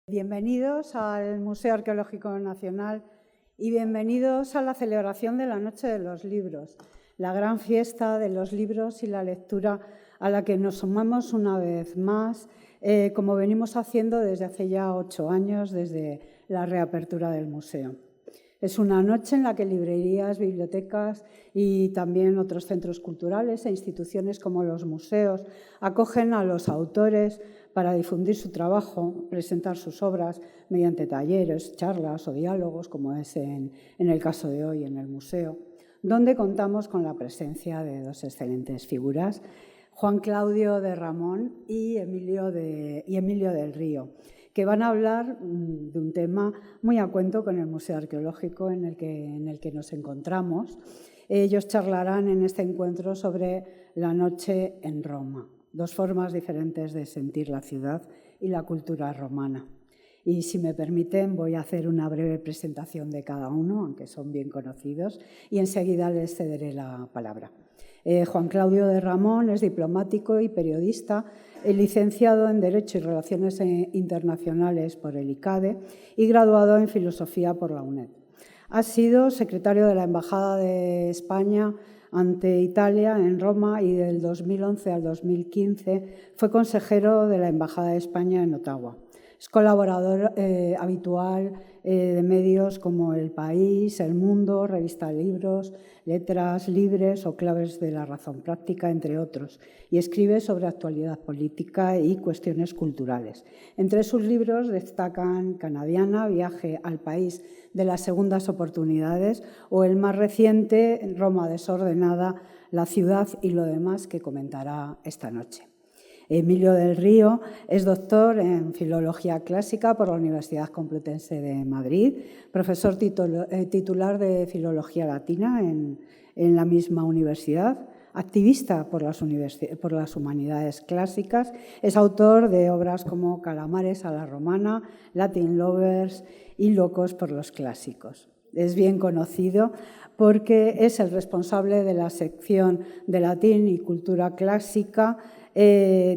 Bienvenidos al Museo Arqueológico Nacional y bienvenidos a la celebración de la Noche de los Libros, la gran fiesta de los libros y la lectura a la que nos sumamos una vez más, como venimos haciendo desde hace ya 8 años, desde la reapertura del museo. Es una noche en la que librerías, bibliotecas y también otros centros culturales e instituciones como los museos acogen a los autores para difundir su trabajo, presentar sus obras mediante talleres, charlas o diálogos, como es en el caso de hoy en el museo, donde contamos con la presencia de dos excelentes figuras, Juan Claudio de Ramón y Emilio del Río, que van a hablar de un tema muy a cuento con el Museo Arqueológico en el que nos encontramos. Ellos charlarán en este encuentro sobre la noche en Roma, dos formas diferentes de sentir la ciudad y la cultura romana. Y si me permiten, voy a hacer una breve presentación de cada uno, aunque son bien conocidos, y enseguida les cederé la palabra. Juan Claudio de Ramón es diplomático y periodista, licenciado en Derecho y Relaciones Internacionales por el ICADE y graduado en Filosofía por la UNED. Ha sido secretario de la Embajada de España ante Italia en Roma y del 2011 al 2015 fue consejero de la Embajada de España en Ottawa. Es colaborador habitual de medios como El País, El Mundo, Revista Libros, Letras Libres o Claves de la Razón Práctica, entre otros, y escribe sobre actualidad política y cuestiones culturales. Entre sus libros destacan Canadiana, Viaje al País de las Segundas Oportunidades, o el más reciente, Roma desordenada, la ciudad y lo demás, que comentará esta noche. Emilio del Río es doctor en Filología Clásica por la Universidad Complutense de Madrid, profesor titular de Filología Latina en la misma universidad, activista por las humanidades clásicas, es autor de obras como Calamares a la Romana, Latin Lovers y Locos por los Clásicos. Es bien conocido porque es el responsable de la sección de Latín y Cultura Clásica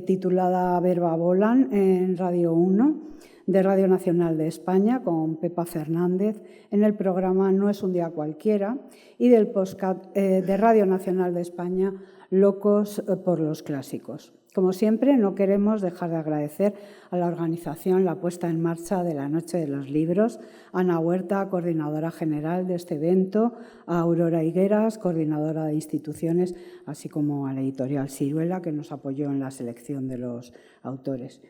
titulada Verba Volant en Radio 1 de Radio Nacional de España con Pepa Fernández en el programa No es un día cualquiera y del podcast de Radio Nacional de España Locos por los Clásicos. Como siempre, no queremos dejar de agradecer a la organización la puesta en marcha de la Noche de los Libros, a Ana Huerta, coordinadora general de este evento, a Aurora Higueras, coordinadora de instituciones, así como a la editorial Ciruela, que nos apoyó en la selección de los autores.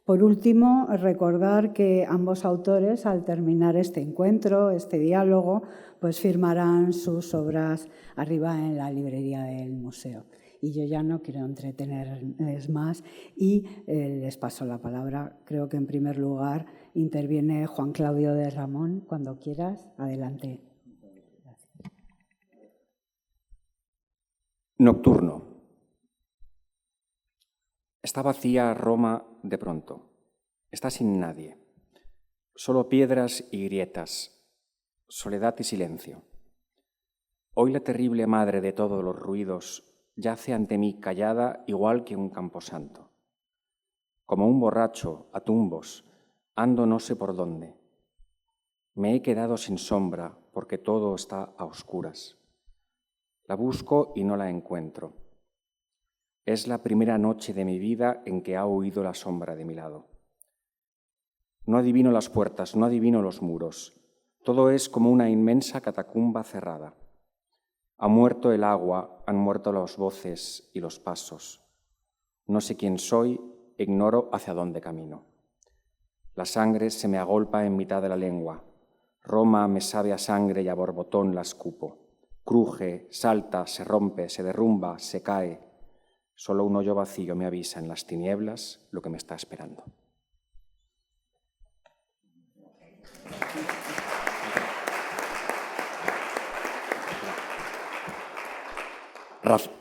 Por último, recordar que ambos autores, al terminar este encuentro, este diálogo, pues firmarán sus obras arriba en la librería del museo. Y yo ya no quiero entretenerles más y les paso la palabra. Creo que en primer lugar interviene Juan Claudio de Ramón. Cuando quieras, adelante. Gracias. Nocturno. Está vacía Roma de pronto. Está sin nadie. Solo piedras y grietas, soledad y silencio. Hoy la terrible madre de todos los ruidos yace ante mí callada igual que un camposanto. Como un borracho, a tumbos, ando no sé por dónde. Me he quedado sin sombra porque todo está a oscuras. La busco y no la encuentro. Es la primera noche de mi vida en que ha huido la sombra de mi lado. No adivino las puertas, no adivino los muros. Todo es como una inmensa catacumba cerrada. Ha muerto el agua, han muerto las voces y los pasos. No sé quién soy, ignoro hacia dónde camino. La sangre se me agolpa en mitad de la lengua. Roma me sabe a sangre y a borbotón la escupo. Cruje, salta, se rompe, se derrumba, se cae. Solo un hoyo vacío me avisa en las tinieblas lo que me está esperando.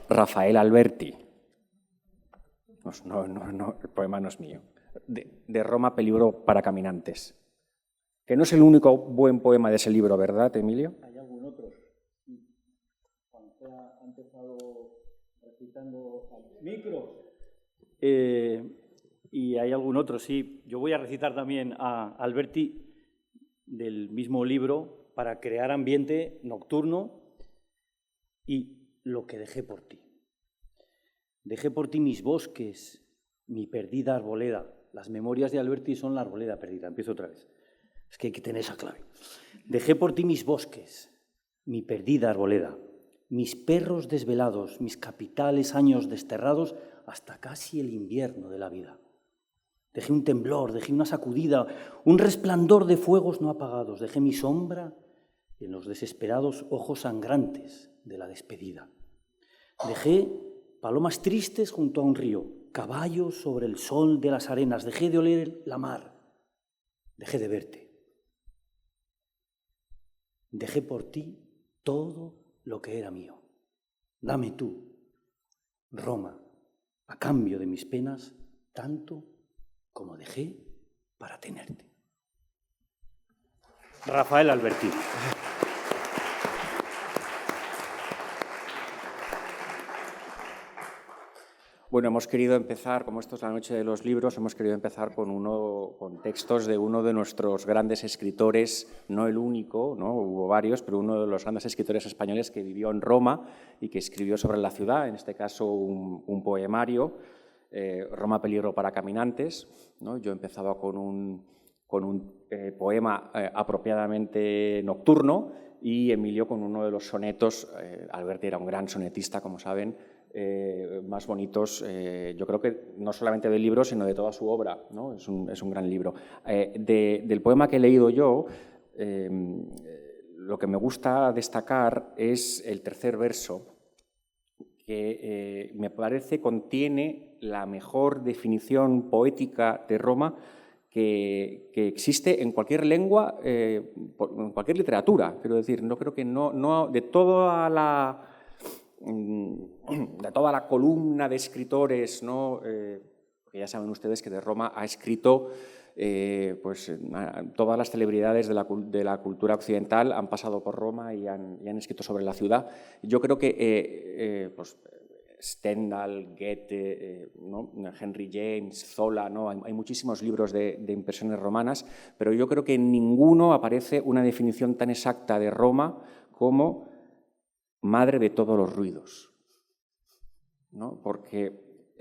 Rafael Alberti. No, el poema no es mío. De Roma, peligro para caminantes. Que no es el único buen poema de ese libro, ¿verdad, Emilio? Hay algún otro. Juan ha empezado recitando al micro. y hay algún otro, sí. Yo voy a recitar también a Alberti del mismo libro para crear ambiente nocturno y lo que dejé por ti. Dejé por ti mis bosques, mi perdida arboleda. Las memorias de Alberti son la arboleda perdida. Empiezo otra vez. Es que hay que tener esa clave. Dejé por ti mis bosques, mi perdida arboleda, mis perros desvelados, mis capitales años desterrados hasta casi el invierno de la vida. Dejé un temblor, dejé una sacudida, un resplandor de fuegos no apagados. Dejé mi sombra en los desesperados ojos sangrantes de la despedida. Dejé palomas tristes junto a un río, caballos sobre el sol de las arenas. Dejé de oler la mar, dejé de verte. Dejé por ti todo lo que era mío. Dame tú, Roma, a cambio de mis penas, tanto como dejé para tenerte. Rafael Alberti. Bueno, hemos querido empezar, como esto es la noche de los libros, hemos querido empezar con textos de uno de nuestros grandes escritores, no el único, ¿no? Hubo varios, pero uno de los grandes escritores españoles que vivió en Roma y que escribió sobre la ciudad, en este caso un poemario, Roma, peligro para caminantes, ¿no? Yo empezaba con un poema apropiadamente nocturno y Emilio con uno de los sonetos. Alberti era un gran sonetista, como saben, más bonitos, yo creo que no solamente del libro, sino de toda su obra, ¿no? Es un gran libro. Del poema que he leído yo, lo que me gusta destacar es el tercer verso, que me parece contiene la mejor definición poética de Roma que existe en cualquier lengua, en cualquier literatura. Quiero decir, no creo que no de toda la columna de escritores, ¿no? Que ya saben ustedes que de Roma ha escrito todas las celebridades de la cultura occidental han pasado por Roma y han escrito sobre la ciudad. Yo creo que Stendhal, Goethe, ¿no? Henry James, Zola, ¿no? Hay muchísimos libros de impresiones romanas, pero yo creo que en ninguno aparece una definición tan exacta de Roma como madre de todos los ruidos, ¿no? Porque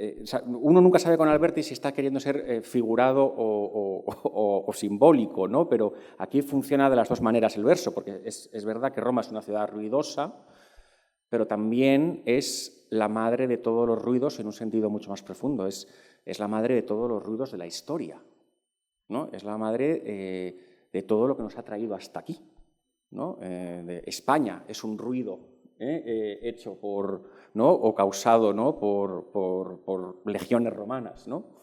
uno nunca sabe con Alberti si está queriendo ser figurado o simbólico, ¿no? Pero aquí funciona de las dos maneras el verso, porque es verdad que Roma es una ciudad ruidosa, pero también es la madre de todos los ruidos en un sentido mucho más profundo. Es la madre de todos los ruidos de la historia, ¿no? Es la madre de todo lo que nos ha traído hasta aquí, ¿no? España es un ruido hecho por, ¿no? O causado, ¿no? por legiones romanas, ¿no?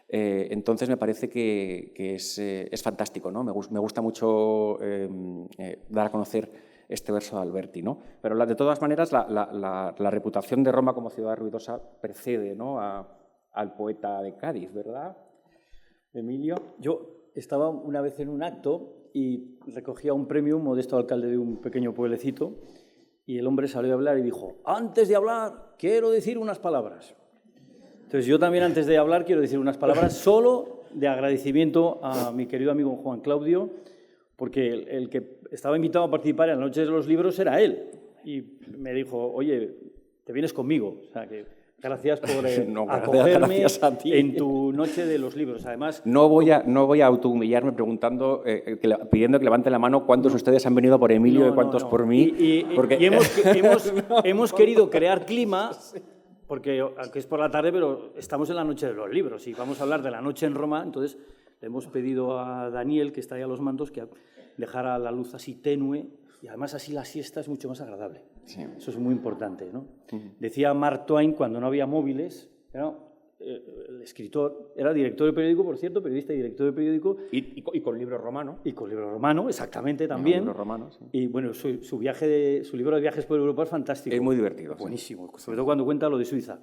Entonces me parece que es fantástico, ¿no? Me gusta mucho dar a conocer este verso de Alberti, ¿no? Pero de todas maneras la reputación de Roma como ciudad ruidosa precede, ¿no? al poeta de Cádiz, ¿verdad, Emilio? Yo estaba una vez en un acto y recogía un premio, un modesto alcalde de un pequeño pueblecito, y el hombre salió a hablar y dijo: antes de hablar, quiero decir unas palabras. Entonces yo también antes de hablar quiero decir unas palabras solo de agradecimiento a mi querido amigo Juan Claudio, porque el que estaba invitado a participar en la Noche de los Libros era él. Y me dijo: oye, te vienes conmigo. O sea, que gracias por acogerme en tu Noche de los Libros. Además, no voy a autohumillarme preguntando, pidiendo que levante la mano cuántos ustedes han venido por Emilio y cuántos por mí. Y hemos querido crear clima, porque aunque es por la tarde, pero estamos en la Noche de los Libros y vamos a hablar de la noche en Roma. Entonces le hemos pedido a Daniel, que está ahí a los mandos, que dejara la luz así tenue, y además así la siesta es mucho más agradable. Sí. Eso es muy importante, ¿no? Decía Mark Twain, cuando no había móviles, el escritor era director de periódico, por cierto, periodista y director de periódico. Y con libro romano. Y con libro romano, exactamente, también. Libro romano, sí. Y bueno, su libro de viajes por Europa es fantástico. Es muy divertido. Buenísimo, sí. Sobre todo cuando cuenta lo de Suiza.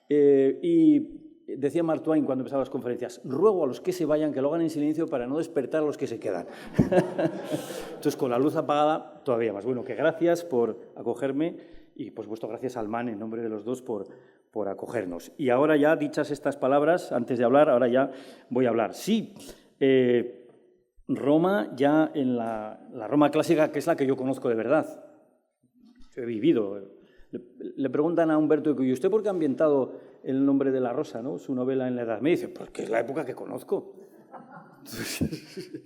Y decía Mark Twain cuando empezaba las conferencias: ruego a los que se vayan que lo hagan en silencio para no despertar a los que se quedan. Entonces, con la luz apagada, todavía más. Bueno, que gracias por acogerme y, por supuesto, gracias al MAN, en nombre de los dos, por por acogernos. Y ahora ya, dichas estas palabras, antes de hablar, ahora ya voy a hablar. Sí, Roma ya en la Roma clásica, que es la que yo conozco de verdad. Yo he vivido. Le preguntan a Humberto Eco, ¿y usted por qué ha ambientado El nombre de la rosa, ¿no? Su novela en la Edad Media? Dice, porque es la época que conozco.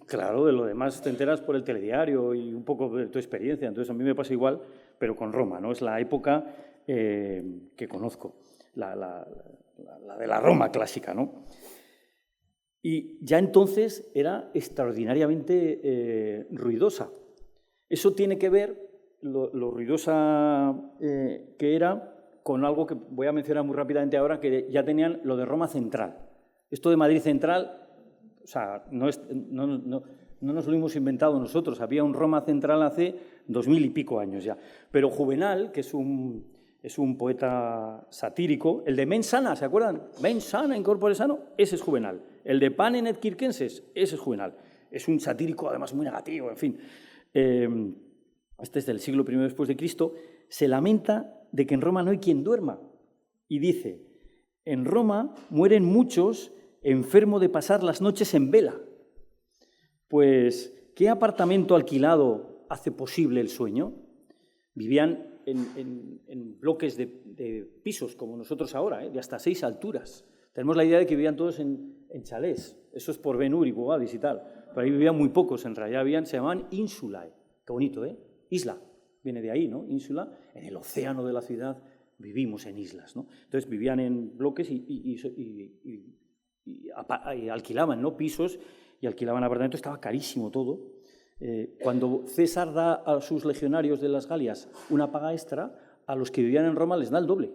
Claro, de lo demás te enteras por el telediario y un poco de tu experiencia. Entonces a mí me pasa igual, pero con Roma, ¿no? Es la época que conozco, la de la Roma clásica, ¿no? Y ya entonces era extraordinariamente ruidosa. Eso tiene que ver, lo ruidosa que era, con algo que voy a mencionar muy rápidamente ahora, que ya tenían lo de Roma Central. Esto de Madrid Central, o sea, no nos lo hemos inventado nosotros, había un Roma Central hace 2000 y pico años ya. Pero Juvenal, que es un poeta satírico, el de Mens sana, ¿se acuerdan? Mens sana in corpore sano, ese es Juvenal. El de Panem et Circenses, ese es Juvenal. Es un satírico, además, muy negativo, en fin. Este es del siglo I después de Cristo. Se lamenta de que en Roma no hay quien duerma. Y dice, en Roma mueren muchos enfermos de pasar las noches en vela. Pues, ¿qué apartamento alquilado hace posible el sueño? Vivían en bloques de pisos, como nosotros ahora, de hasta 6 alturas. Tenemos la idea de que vivían todos en chalés. Eso es por Ben-Hur y Quo Vadis y tal. Pero ahí vivían muy pocos, en realidad se llamaban insulae. Qué bonito, ¿eh? Isla. Viene de ahí, ¿no? Ínsula. En el océano de la ciudad vivimos en islas, ¿no? Entonces vivían en bloques y alquilaban, ¿no? Pisos y alquilaban apartamentos. Estaba carísimo todo. Cuando César da a sus legionarios de las Galias una paga extra, a los que vivían en Roma les da el doble.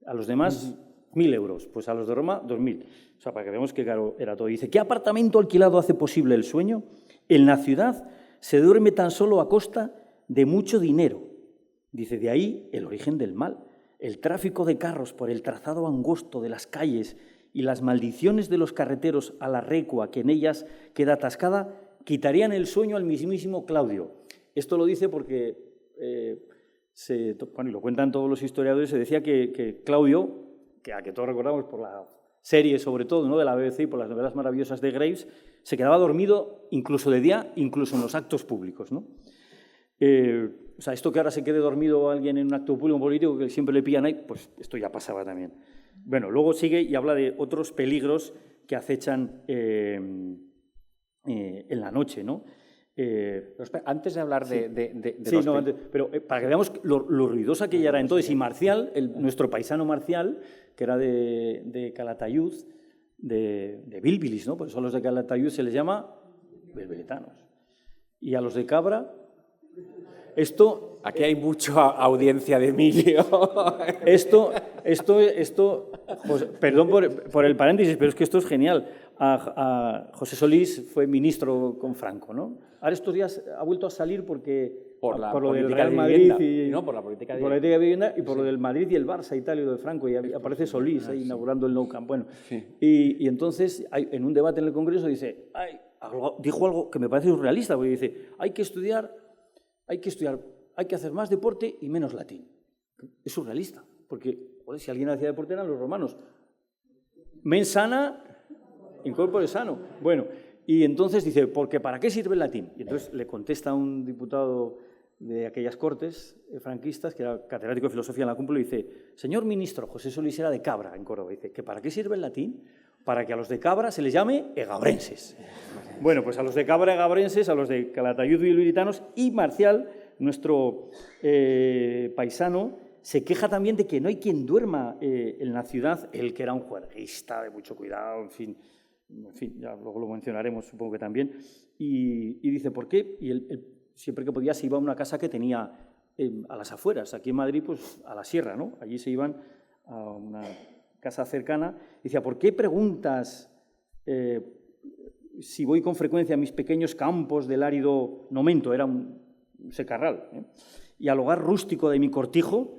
A los demás, 1.000 euros. Pues a los de Roma, 2.000. O sea, para que veamos qué caro era todo. Dice, ¿qué apartamento alquilado hace posible el sueño? En la ciudad se duerme tan solo a costa de mucho dinero. Dice, de ahí el origen del mal. El tráfico de carros por el trazado angosto de las calles y las maldiciones de los carreteros a la recua que en ellas queda atascada, quitarían el sueño al mismísimo Claudio. Esto lo dice porque, bueno, y lo cuentan todos los historiadores, se decía que Claudio, a que todos recordamos por la serie sobre todo, ¿no?, de la BBC y por las novelas maravillosas de Graves, se quedaba dormido incluso de día, incluso en los actos públicos, ¿no? O sea, esto que ahora se quede dormido alguien en un acto público político que siempre le pillan ahí, pues esto ya pasaba también. Bueno, luego sigue y habla de otros peligros que acechan en la noche, ¿no? Antes de hablar de sí, no, antes, pero para que veamos lo ruidosa que ella era entonces, y Marcial, nuestro paisano Marcial, que era de Calatayud, de Bilbilis, ¿no? Por eso a los de Calatayud se les llama bilbilitanos. Y a los de Cabra, esto... Aquí hay mucha audiencia de Emilio. Esto pues, perdón por el paréntesis, pero es que esto es genial. José Solís fue ministro con Franco, ¿no? Ahora estos días ha vuelto a salir porque por lo del Real Madrid y no, por la política de vivienda y por lo del Madrid y el Barça y tal y lo de Franco, y aparece Solís ahí inaugurando el Nou Camp. Bueno, sí. Y entonces en un debate en el Congreso dice, dijo algo que me parece surrealista, porque dice, hay que hacer más deporte y menos latín. Es surrealista, porque joder, si alguien hacía deporte eran los romanos. Mens sana in corpore sano. Bueno, y entonces dice, porque ¿para qué sirve el latín? Y entonces le contesta un diputado de aquellas cortes franquistas, que era catedrático de filosofía en la Cúmpula, y dice, señor ministro, José Solís era de Cabra, en Córdoba, dice, ¿que para qué sirve el latín? Para que a los de Cabra se les llame egabrenses. Bueno, pues a los de Cabra egabrenses, a los de Calatayud bilbilitanos, y Marcial, nuestro paisano, se queja también de que no hay quien duerma en la ciudad, él que era un juerguista de mucho cuidado, en fin, ya luego lo mencionaremos, supongo que también, y dice, ¿por qué? Y él siempre que podía se iba a una casa que tenía a las afueras, aquí en Madrid, pues a la sierra, ¿no? Allí se iban a una casa cercana, y decía, ¿por qué preguntas si voy con frecuencia a mis pequeños campos del árido Nomento? Era un secarral, y al hogar rústico de mi cortijo,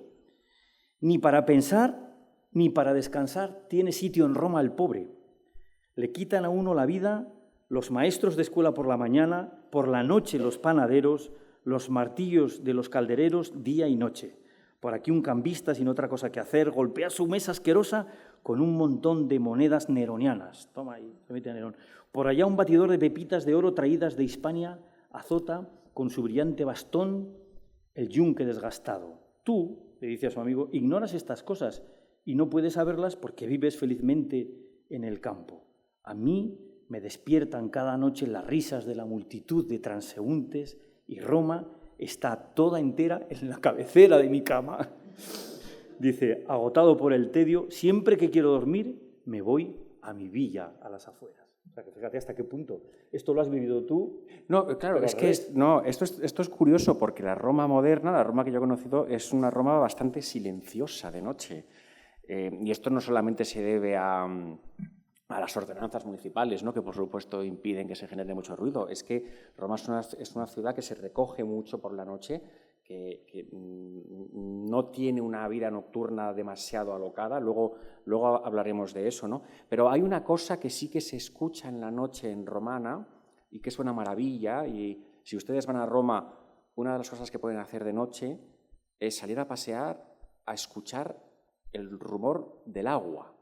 ni para pensar ni para descansar tiene sitio en Roma el pobre. Le quitan a uno la vida los maestros de escuela por la mañana, por la noche los panaderos, los martillos de los caldereros día y noche. Por aquí un cambista sin otra cosa que hacer golpea su mesa asquerosa con un montón de monedas neronianas. Toma ahí, permite Nerón. Por allá un batidor de pepitas de oro traídas de Hispania azota con su brillante bastón el yunque desgastado. Tú, le dice a su amigo, ignoras estas cosas y no puedes saberlas porque vives felizmente en el campo. A mí me despiertan cada noche las risas de la multitud de transeúntes y Roma está toda entera en la cabecera de mi cama. Dice, agotado por el tedio, siempre que quiero dormir me voy a mi villa a las afueras. O sea, que fíjate hasta qué punto. ¿Esto lo has vivido tú? No, claro, es que esto es curioso porque la Roma moderna, la Roma que yo he conocido, es una Roma bastante silenciosa de noche. Y esto no solamente se debe a las ordenanzas municipales, ¿no?, que por supuesto impiden que se genere mucho ruido. Es que Roma es una ciudad que se recoge mucho por la noche, que no tiene una vida nocturna demasiado alocada. Luego hablaremos de eso, ¿no? Pero hay una cosa que sí que se escucha en la noche en Romana y que es una maravilla. Y si ustedes van a Roma, una de las cosas que pueden hacer de noche es salir a pasear, a escuchar el rumor del agua.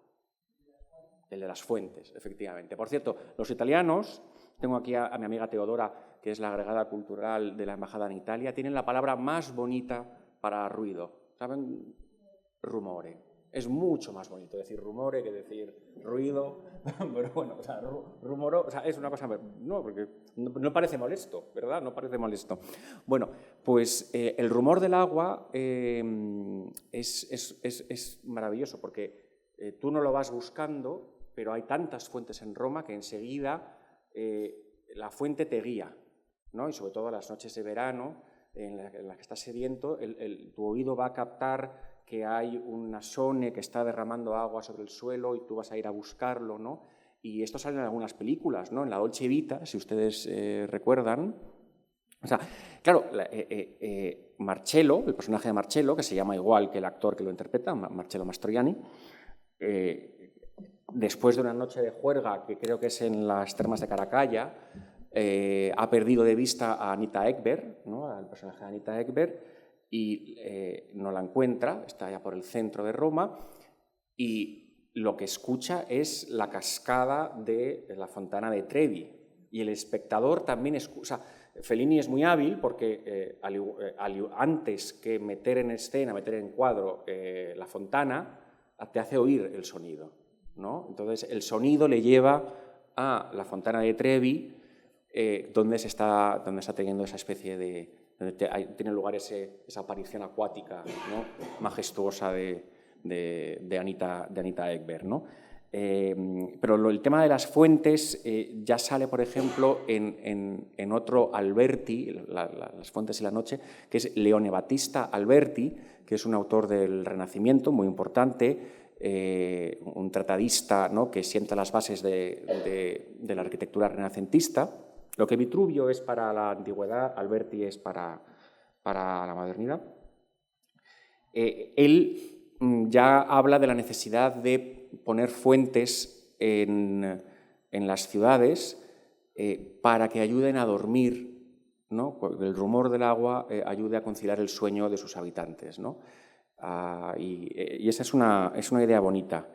El de las fuentes, efectivamente. Por cierto, los italianos, tengo aquí a mi amiga Teodora, que es la agregada cultural de la Embajada en Italia, tienen la palabra más bonita para ruido. ¿Saben? Rumore. Es mucho más bonito decir rumore que decir ruido. Pero bueno, o sea, rumoro, o sea, es una cosa... No, porque no parece molesto, ¿verdad? No parece molesto. Bueno, pues el rumor del agua es maravilloso porque tú no lo vas buscando, pero hay tantas fuentes en Roma que enseguida la fuente te guía, ¿no? Y sobre todo en las noches de verano, en las que estás sediento, tu oído va a captar que hay un asone que está derramando agua sobre el suelo y tú vas a ir a buscarlo, ¿no? Y esto sale en algunas películas, ¿no? En la Dolce Vita, si ustedes recuerdan. O sea, claro, Marcello, el personaje de Marcello, que se llama igual que el actor que lo interpreta, Marcello Mastroianni, después de una noche de juerga, que creo que es en las termas de Caracalla, ha perdido de vista a Anita Ekberg, ¿no?, al personaje de Anita Ekberg, y no la encuentra, está ya por el centro de Roma, y lo que escucha es la cascada de la Fontana de Trevi. Y el espectador también escucha. Fellini es muy hábil porque antes que meter en escena, meter en cuadro la fontana, te hace oír el sonido, ¿no? Entonces el sonido le lleva a la Fontana de Trevi, donde está teniendo esa especie de... donde tiene lugar esa aparición acuática, ¿no?, majestuosa de Anita Ekberg, ¿no? Pero el tema de las fuentes ya sale, por ejemplo, en otro Alberti, Las fuentes y la noche, que es Leone Battista Alberti, que es un autor del Renacimiento muy importante, un tratadista, ¿no?, que sienta las bases de la arquitectura renacentista. Lo que Vitruvio es para la antigüedad, Alberti es para la modernidad. Él ya habla de la necesidad de poner fuentes en las ciudades para que ayuden a dormir, ¿no? El rumor del agua ayude a conciliar el sueño de sus habitantes, ¿no? Y esa es una idea bonita.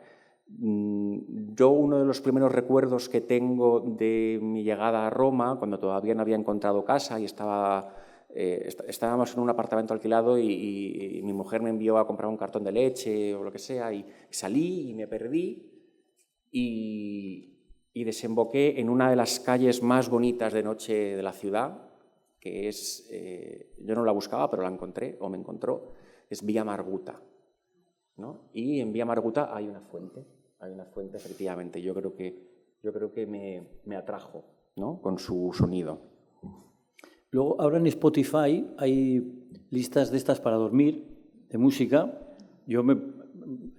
Yo uno de los primeros recuerdos que tengo de mi llegada a Roma, cuando todavía no había encontrado casa y estábamos en un apartamento alquilado y mi mujer me envió a comprar un cartón de leche o lo que sea, y salí y me perdí y desemboqué en una de las calles más bonitas de noche de la ciudad, que es, yo no la buscaba pero la encontré, o me encontró, es Vía Marguta, ¿no? Y en Vía Marguta hay una fuente efectivamente. Yo creo que me atrajo, ¿no?, con su sonido. Luego, ahora en Spotify hay listas de estas para dormir, de música. Yo me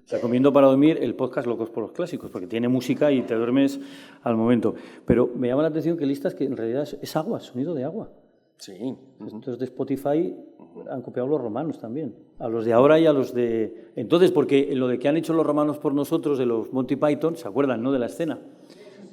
recomiendo para dormir el podcast Locos por los Clásicos, porque tiene música y te duermes al momento. Pero me llama la atención que listas que en realidad es agua, sonido de agua. Sí. Entonces de Spotify han copiado los romanos también, a los de ahora y a los de... Entonces, porque lo de que han hecho los romanos por nosotros, de los Monty Python, ¿se acuerdan, no?, de la escena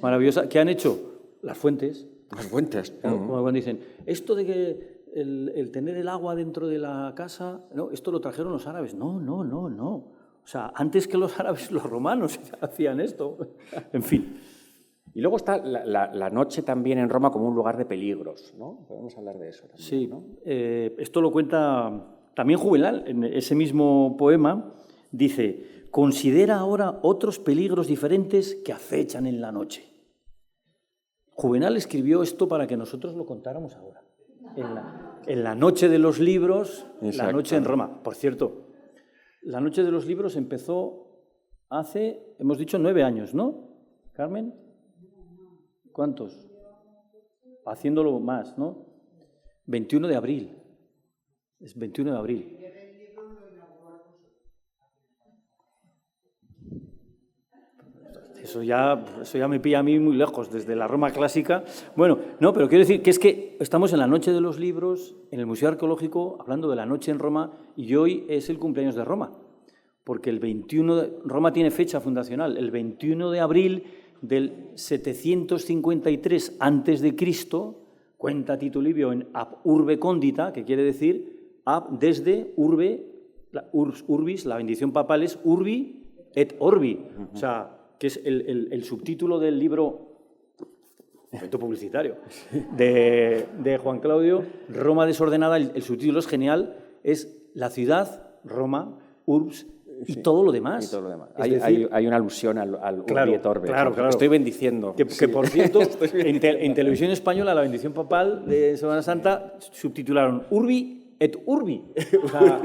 maravillosa? ¿Qué han hecho? Las fuentes. Las fuentes. Claro, como cuando dicen, esto de que el tener el agua dentro de la casa, no, esto lo trajeron los árabes. No. O sea, antes que los árabes, los romanos hacían esto. En fin. Y luego está la noche también en Roma como un lugar de peligros, ¿no? Podemos hablar de eso también, Sí, ¿no? Esto lo cuenta también Juvenal en ese mismo poema. Dice, considera ahora otros peligros diferentes que acechan en la noche. Juvenal escribió esto para que nosotros lo contáramos ahora. En la noche de los libros, Exacto. La noche en Roma. Por cierto, la noche de los libros empezó hace, hemos dicho, 9 años, ¿no, Carmen? ¿Cuántos? Haciéndolo más, ¿no? 21 de abril. Es 21 de abril. Eso ya me pilla a mí muy lejos, desde la Roma clásica. Bueno, no, pero quiero decir que es que estamos en la Noche de los Libros, en el Museo Arqueológico, hablando de la noche en Roma, y hoy es el cumpleaños de Roma, porque el 21 Roma tiene fecha fundacional, el 21 de abril del 753 a.C., cuenta Tito Livio en Ab Urbe Condita, que quiere decir ab desde urbe, urbis, la bendición papal es urbi et orbi, o sea, que es el subtítulo del libro, momento publicitario, de Juan Claudio, Roma desordenada. El subtítulo es genial, es la ciudad, Roma, urbs, y todo lo demás. Y todo lo demás. Decir, Hay una alusión al claro, urbi et orbe. claro. Estoy bendiciendo. Que por cierto, en televisión española, la bendición papal de Semana Santa subtitularon Urbi et Urbi. O sea,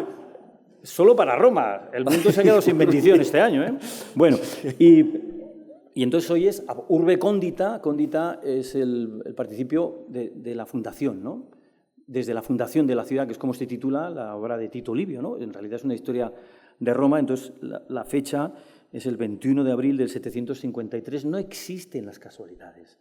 solo para Roma. El mundo se ha quedado sin bendición este año, ¿eh? Bueno, y entonces hoy es Urbe Condita. Condita es el participio de la fundación, ¿no? Desde la fundación de la ciudad, que es como se titula la obra de Tito Livio, ¿no? En realidad es una historia de Roma, entonces la fecha es el 21 de abril del 753. No existen las casualidades.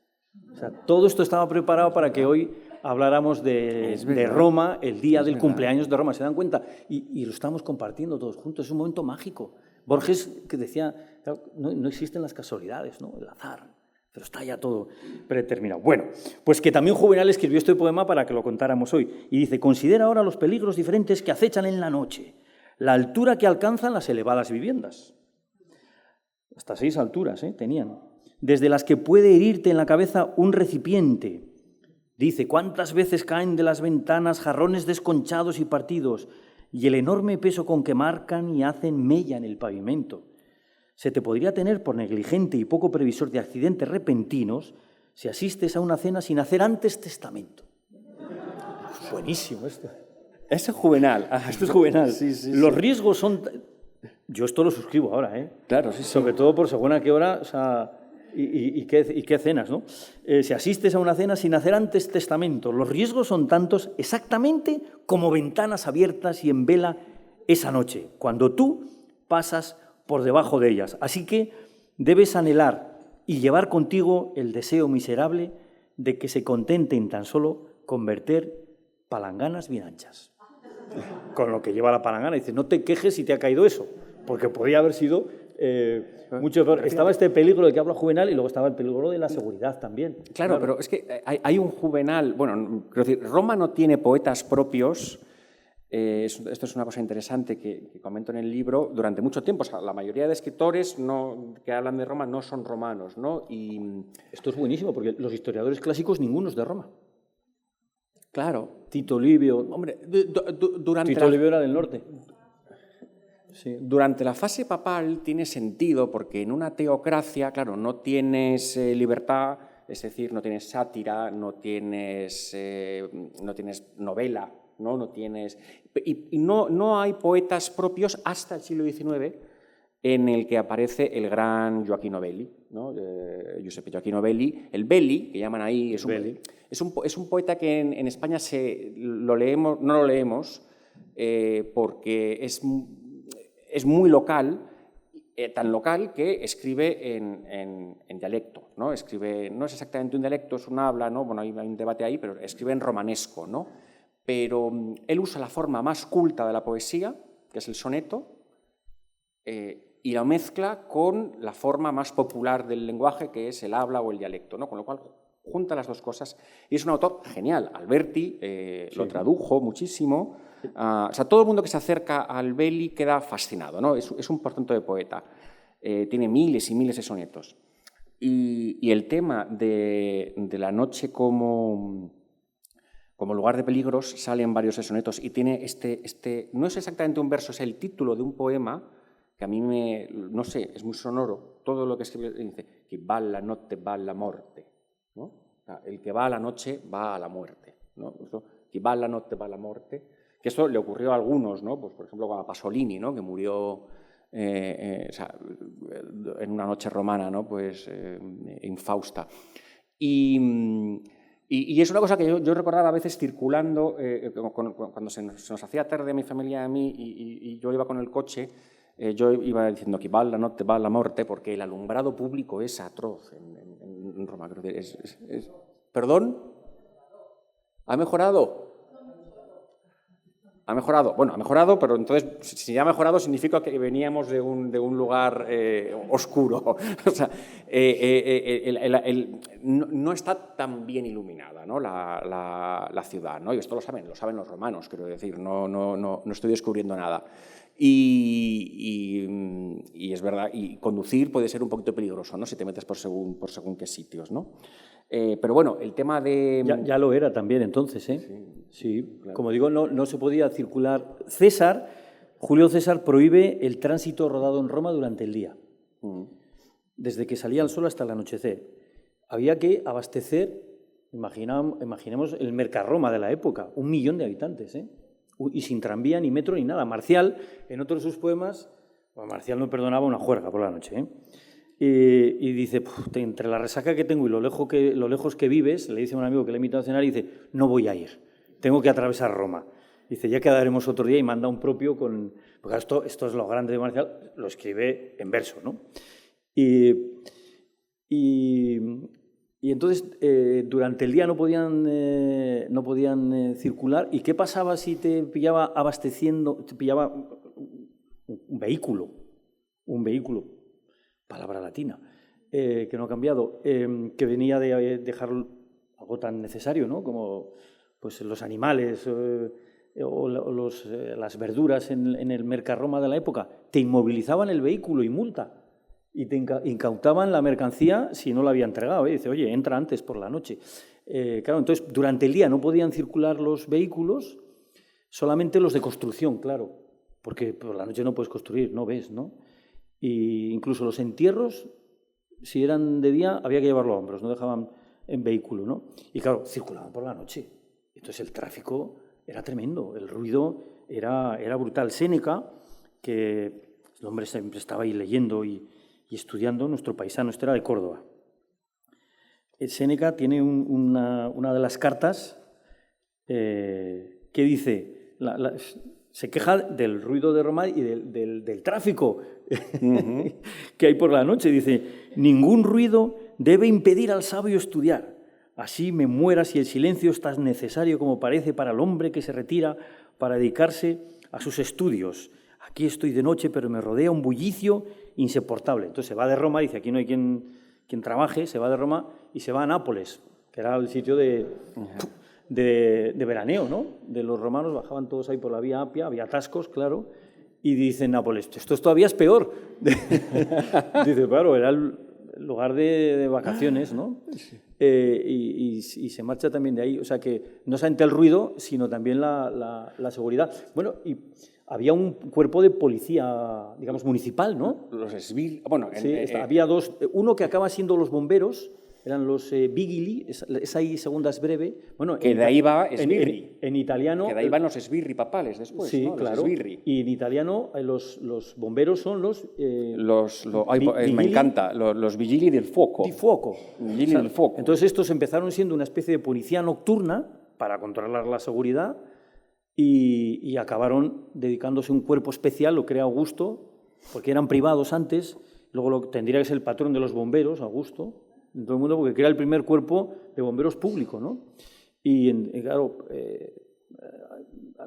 O sea, todo esto estaba preparado para que hoy habláramos de Roma, el día del cumpleaños de Roma. ¿Se dan cuenta? Y lo estamos compartiendo todos juntos. Es un momento mágico. Borges, que decía, claro, no existen las casualidades, ¿no? El azar. Pero está ya todo predeterminado. Bueno, pues que también Juvenal escribió este poema para que lo contáramos hoy. Y dice, considera ahora los peligros diferentes que acechan en la noche, la altura que alcanzan las elevadas viviendas. Hasta 6 alturas tenían. Desde las que puede herirte en la cabeza un recipiente. Dice, ¿cuántas veces caen de las ventanas jarrones desconchados y partidos y el enorme peso con que marcan y hacen mella en el pavimento? Se te podría tener por negligente y poco previsor de accidentes repentinos si asistes a una cena sin hacer antes testamento. Buenísimo esto. Ese es Juvenal. Esto es Juvenal. Sí. Los riesgos son... Yo esto lo suscribo ahora, ¿eh? Claro, sí. Sobre todo por según a qué hora, o sea, y qué cenas, ¿no? Si asistes a una cena sin hacer antes testamento, los riesgos son tantos exactamente como ventanas abiertas y en vela esa noche, cuando tú pasas por debajo de ellas. Así que debes anhelar y llevar contigo el deseo miserable de que se contenten tan solo con verter palanganas bien anchas. Con lo que lleva la palangana. Dice, no te quejes si te ha caído eso, porque podría haber sido mucho peor. Estaba este peligro del que habla Juvenal y luego estaba el peligro de la seguridad también. Claro, pero es que hay un Juvenal... Bueno, quiero decir, Roma no tiene poetas propios. Esto es una cosa interesante que comento en el libro. Durante mucho tiempo, o sea, la mayoría de escritores que hablan de Roma no son romanos, ¿no? Y esto es buenísimo, porque los historiadores clásicos, ninguno es de Roma. Claro. Tito Livio... Hombre, Tito Livio era del norte. Sí. Durante la fase papal tiene sentido, porque en una teocracia, claro, no tienes libertad, es decir, no tienes sátira, no tienes novela, no tienes... Y no hay poetas propios hasta el siglo XIX, en el que aparece el gran Gioacchino Belli, ¿no? Giuseppe Gioacchino Belli. El Belli, que llaman ahí, es un poeta que en España no lo leemos porque es muy local, tan local que escribe en dialecto, ¿no? Escribe, no es exactamente un dialecto, es un habla, ¿no? Bueno, hay un debate ahí, pero escribe en romanesco, ¿no? Pero él usa la forma más culta de la poesía, que es el soneto, y la mezcla con la forma más popular del lenguaje, que es el habla o el dialecto, ¿no? Con lo cual junta las dos cosas y es un autor genial. Alberti lo tradujo muchísimo. O sea, todo el mundo que se acerca a Albeli queda fascinado, ¿no? Es un portento de poeta. Tiene miles y miles de sonetos. Y el tema de la noche como lugar de peligros sale en varios sonetos y tiene no es exactamente un verso, es el título de un poema que a mí no sé, es muy sonoro. Todo lo que escribe dice que va la noche, va la muerte, ¿no? O sea, el que va a la noche va a la muerte, ¿no? Que va la noche, va la muerte. Que esto le ocurrió a algunos, ¿no? Pues, por ejemplo, a Pasolini, ¿no? Que murió o sea, en una noche romana, ¿no? Pues infausta. Y es una cosa que yo recordaba a veces circulando, cuando se nos hacía tarde a mi familia y a mí, y yo iba con el coche, yo iba diciendo que va la noche, va la muerte, porque el alumbrado público es atroz en Roma. Creo que ¿Perdón? ¿Ha mejorado? Ha mejorado. Bueno, ha mejorado, pero entonces, si ya ha mejorado, significa que veníamos de un lugar oscuro. O sea, no está tan bien iluminada, ¿no? la ciudad, ¿no? Y esto lo saben los romanos, quiero decir, no estoy descubriendo nada. Y es verdad, y conducir puede ser un poquito peligroso, ¿no? Si te metes por según qué sitios, ¿no? Pero bueno, el tema de... Ya lo era también entonces, ¿eh? Sí, claro. Como digo, no se podía circular. Julio César prohíbe el tránsito rodado en Roma durante el día, desde que salía el sol hasta el anochecer. Había que abastecer, imaginemos el Mercarroma de la época, 1 millón de habitantes, ¿eh? Y sin tranvía, ni metro, ni nada. Marcial, en otro de sus poemas, bueno, Marcial no perdonaba una juerga por la noche, ¿eh? Y dice, entre la resaca que tengo y lo lejos que vives, le dice a un amigo que le ha invitado a cenar y dice, no voy a ir, tengo que atravesar Roma. Dice, ya quedaremos otro día y manda un propio con... Porque esto es lo grande de Marcial, lo escribe en verso, ¿no? Y entonces, durante el día no podían circular. ¿Y qué pasaba si te pillaba abasteciendo, te pillaba un vehículo, palabra latina, que no ha cambiado, que venía de dejar algo tan necesario, ¿no? Como pues, los animales o las verduras en el Mercarroma de la época? Te inmovilizaban el vehículo y multa. Y te incautaban la mercancía si no la había entregado. Dice, oye, entra antes por la noche. Claro, entonces, durante el día no podían circular los vehículos, solamente los de construcción, claro, porque por la noche no puedes construir, no ves, ¿no? Y incluso los entierros, si eran de día, había que llevarlo a hombros, no dejaban en vehículo, ¿no? Y claro, circulaban por la noche. Entonces el tráfico era tremendo, el ruido era brutal. Séneca, que el hombre siempre estaba ahí leyendo y estudiando, nuestro paisano, este era de Córdoba. Séneca tiene una de las cartas que dice, se queja del ruido de Roma y del tráfico que hay por la noche. Dice, ningún ruido debe impedir al sabio estudiar. Así me muera si el silencio es tan necesario como parece para el hombre que se retira para dedicarse a sus estudios. Aquí estoy de noche, pero me rodea un bullicio insoportable. Entonces se va de Roma, dice, aquí no hay quien trabaje, se va de Roma y se va a Nápoles, que era el sitio de veraneo, ¿no? De los romanos, bajaban todos ahí por la vía Apia, había atascos, claro, y dice Nápoles, esto todavía es peor. Dice, claro, era el lugar de vacaciones, ¿no? Y se marcha también de ahí. O sea que no solamente el ruido, sino también la seguridad. Bueno, y había un cuerpo de policía, digamos, municipal, ¿no? Los esbirri. Bueno, sí, había dos. Uno que acaba siendo los bomberos, eran los vigili, esa ahí segunda es breve. Bueno, que de ahí va esbirri. En italiano... Que de ahí van los esbirri papales después, sí, ¿no? Claro. Esbirri. Y en italiano los bomberos son los... me encanta, los vigili del fuoco. Di fuoco. Vigili del fuoco. Entonces estos empezaron siendo una especie de policía nocturna para controlar la seguridad y acabaron dedicándose a un cuerpo especial, lo crea Augusto, porque eran privados antes, luego tendría que ser el patrón de los bomberos, Augusto, en todo el mundo, porque crea el primer cuerpo de bomberos público, ¿no? Y claro,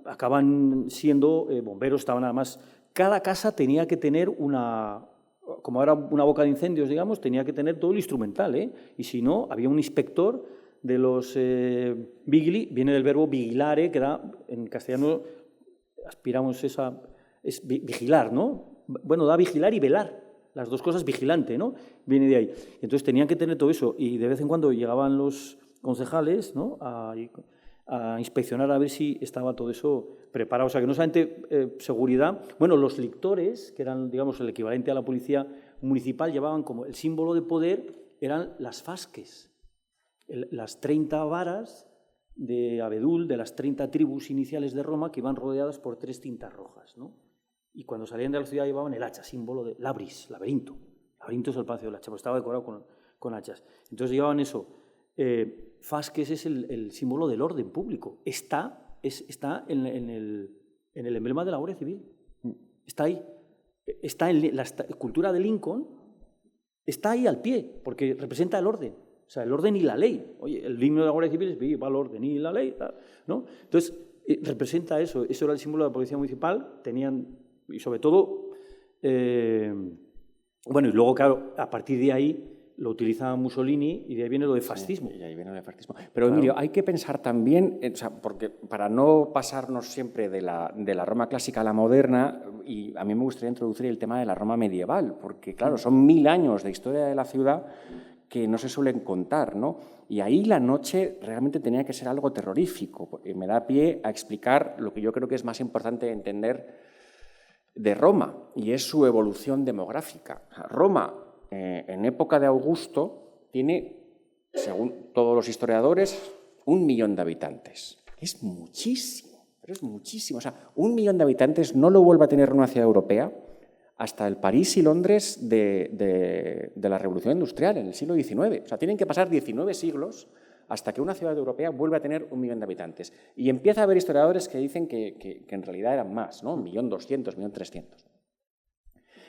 acaban siendo bomberos, estaban además... Cada casa tenía que tener como era una boca de incendios, digamos, tenía que tener todo el instrumental, ¿eh? Y si no, había un inspector de los vigili, viene del verbo vigilare, que da, en castellano, aspiramos es vigilar, ¿no? Bueno, da vigilar y velar, las dos cosas, vigilante, ¿no? Viene de ahí. Entonces tenían que tener todo eso, y de vez en cuando llegaban los concejales, ¿no?, a inspeccionar a ver si estaba todo eso preparado. O sea, que no solamente seguridad. Bueno, los lictores, que eran, digamos, el equivalente a la policía municipal, llevaban como el símbolo de poder, eran las fasques, las 30 varas de abedul, de las 30 tribus iniciales de Roma, que iban rodeadas por 3 cintas rojas, ¿no? Y cuando salían de la ciudad llevaban el hacha, símbolo de labris, laberinto. Laberinto es el palacio del hacha, porque estaba decorado con hachas. Entonces llevaban eso. Fasques es el símbolo del orden público. Está en el emblema de la Guardia Civil. Está ahí. Está en la escultura de Lincoln, está ahí al pie, porque representa el orden. O sea, el orden y la ley. Oye, el himno de la Guardia Civil es viva el orden y la ley, ¿no? Entonces, representa eso. Eso era el símbolo de la Policía Municipal. Tenían, y sobre todo, bueno, y luego, claro, a partir de ahí lo utiliza Mussolini y de ahí viene lo de fascismo. Sí, y ahí viene el fascismo. Pero, claro, Emilio, hay que pensar también, o sea, porque para no pasarnos siempre de la Roma clásica a la moderna, y a mí me gustaría introducir el tema de la Roma medieval, porque, claro, son 1000 años de historia de la ciudad que no se suelen contar, ¿no? Y ahí la noche realmente tenía que ser algo terrorífico, porque me da pie a explicar lo que yo creo que es más importante entender de Roma, y es su evolución demográfica. Roma, en época de Augusto, tiene, según todos los historiadores, 1 millón de habitantes. Es muchísimo, pero es muchísimo. O sea, 1 millón de habitantes no lo vuelve a tener una ciudad europea hasta el París y Londres de la Revolución Industrial, en el siglo XIX. O sea, tienen que pasar 19 siglos hasta que una ciudad europea vuelva a tener 1 millón de habitantes. Y empieza a haber historiadores que dicen que en realidad eran más, ¿no? 1.200.000, 1.300.000.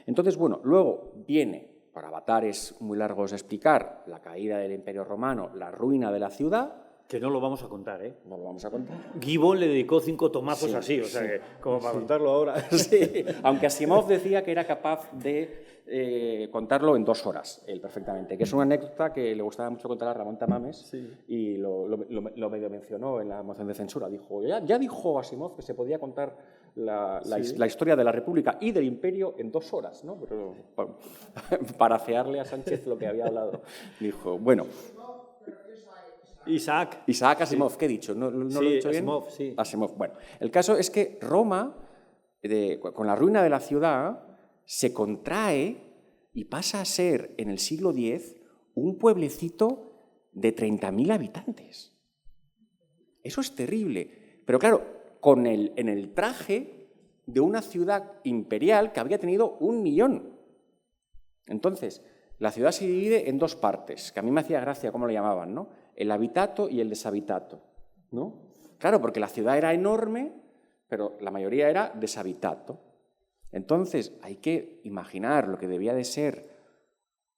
Entonces, bueno, luego viene, por avatares muy largos de explicar, la caída del Imperio Romano, la ruina de la ciudad. Que no lo vamos a contar, ¿eh? No lo vamos a contar. Gibbon le dedicó 5 tomazos así, o sea, que, como para contarlo ahora. Sí. Aunque Asimov decía que era capaz de contarlo en 2 horas, él perfectamente, que es una anécdota que le gustaba mucho contar a Ramón Tamames, sí, y lo medio mencionó en la moción de censura. Dijo, ya dijo Asimov que se podía contar la historia de la República y del Imperio en 2 horas, ¿no? Pero para afearle a Sánchez lo que había hablado, dijo, bueno... Isaac Asimov, sí. ¿Qué he dicho? ¿No sí, lo he dicho bien? Asimov, sí. Asimov. Bueno, el caso es que Roma, con la ruina de la ciudad, se contrae y pasa a ser, en el siglo X, un pueblecito de 30.000 habitantes. Eso es terrible. Pero claro, en el traje de una ciudad imperial que había tenido 1 millón. Entonces, la ciudad se divide en 2 partes, que a mí me hacía gracia cómo lo llamaban, ¿no? El habitato y el deshabitato, ¿no? Claro, porque la ciudad era enorme, pero la mayoría era deshabitato. Entonces, hay que imaginar lo que debía de ser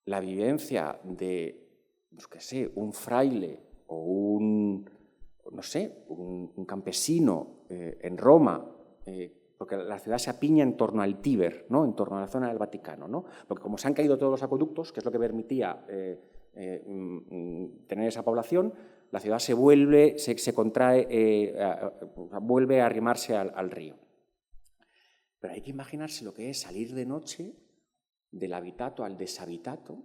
la vivencia de, pues qué sé, un fraile o un campesino en Roma, porque la ciudad se apiña en torno al Tíber, ¿no? En torno a la zona del Vaticano, ¿no? Porque como se han caído todos los acueductos, que es lo que permitía tener esa población, la ciudad se contrae, vuelve a arrimarse al río. Pero hay que imaginarse lo que es salir de noche del habitato al deshabitato,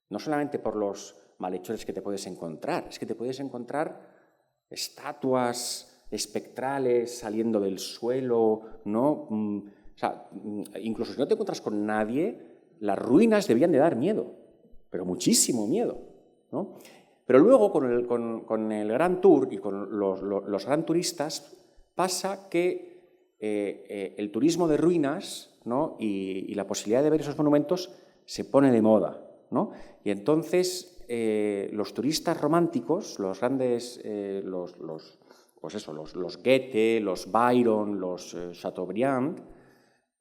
no solamente por los malhechores que te puedes encontrar, es que te puedes encontrar estatuas espectrales saliendo del suelo, ¿no? O sea, incluso si no te encuentras con nadie, las ruinas debían de dar miedo, pero muchísimo miedo, ¿no? Pero luego con el Gran Tour y con los gran turistas pasa que el turismo de ruinas, ¿no? y la posibilidad de ver esos monumentos se pone de moda, ¿no? Y entonces los turistas románticos, los grandes, los Goethe, los Byron, los Chateaubriand,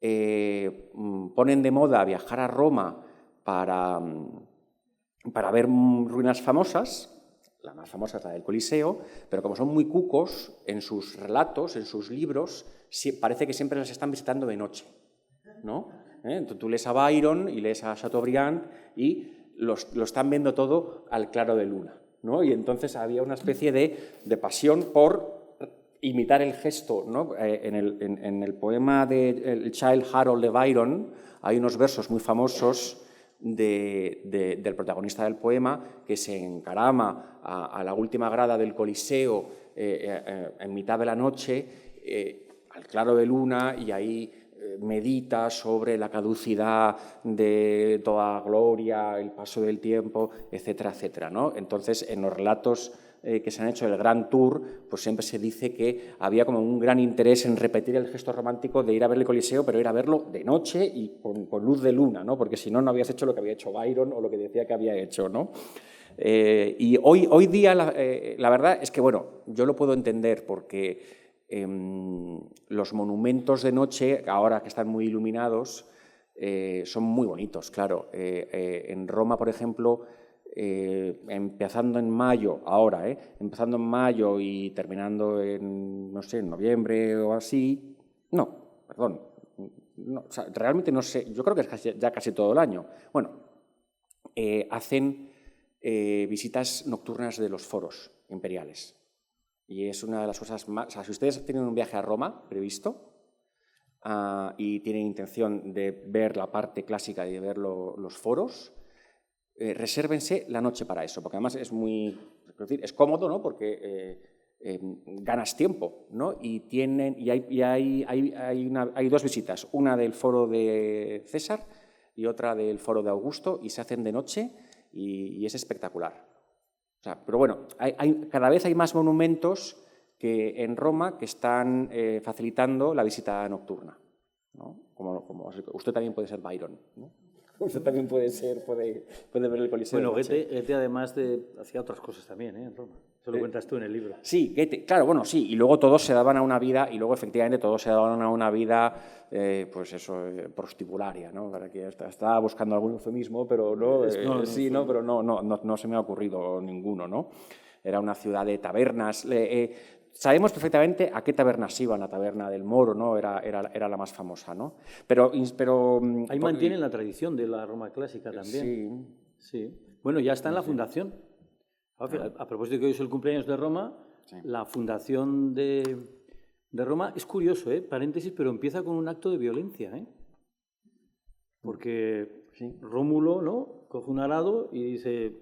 ponen de moda viajar a Roma para ver ruinas famosas. La más famosa es la del Coliseo, pero como son muy cucos, en sus relatos, en sus libros, parece que siempre las están visitando de noche, ¿no? Entonces, tú lees a Byron y lees a Chateaubriand y lo están viendo todo al claro de luna, ¿no? Y entonces había una especie de pasión por imitar el gesto, ¿no? En el poema del Childe Harold de Byron hay unos versos muy famosos del protagonista del poema que se encarama a la última grada del Coliseo en mitad de la noche al claro de luna y ahí medita sobre la caducidad de toda gloria, el paso del tiempo, etcétera, etcétera, ¿no? Entonces, en los relatos que se han hecho del Grand Tour, pues siempre se dice que había como un gran interés en repetir el gesto romántico de ir a ver el Coliseo, pero ir a verlo de noche y con luz de luna, ¿no? Porque si no, no habías hecho lo que había hecho Byron o lo que decía que había hecho, ¿no? Y hoy día la verdad es que, bueno, yo lo puedo entender porque los monumentos de noche, ahora que están muy iluminados, son muy bonitos, claro. En Roma, por ejemplo, empezando en mayo, ahora, empezando en mayo y terminando en, no sé, en noviembre o así, no, perdón, no, o sea, realmente no sé, yo creo que es ya casi todo el año. Bueno, hacen visitas nocturnas de los foros imperiales. Y es una de las cosas más... O sea, si ustedes tienen un viaje a Roma previsto y tienen intención de ver la parte clásica y de ver los foros, resérvense la noche para eso, porque además es muy... Es decir, es cómodo, ¿no? Porque ganas tiempo, ¿no? Y hay dos visitas, una del foro de César y otra del foro de Augusto, y se hacen de noche y es espectacular. O sea, pero bueno, cada vez hay más monumentos que en Roma que están facilitando la visita nocturna, ¿no? Como usted también puede ser Byron, ¿no? Usted también puede ver el Coliseo. Bueno, Goethe además hacía otras cosas también, en Roma. Eso lo cuentas tú en el libro. Sí, Goethe, claro, bueno, sí. Y luego todos se daban a una vida, y luego efectivamente todos se daban a una vida, pues eso, prostibularia, ¿no? Para que estaba buscando algún eufemismo, pero no, sí, no, pero no se me ha ocurrido ninguno, ¿no? Era una ciudad de tabernas. Sabemos perfectamente a qué tabernas iban, la taberna del Moro, ¿no? Era la más famosa, ¿no? Pero ahí mantienen la tradición de la Roma clásica también. Sí. Bueno, ya está en la fundación. A propósito de que hoy es el cumpleaños de Roma, la fundación de Roma es curioso, paréntesis, pero empieza con un acto de violencia, porque Rómulo, ¿no? Coge un arado y dice,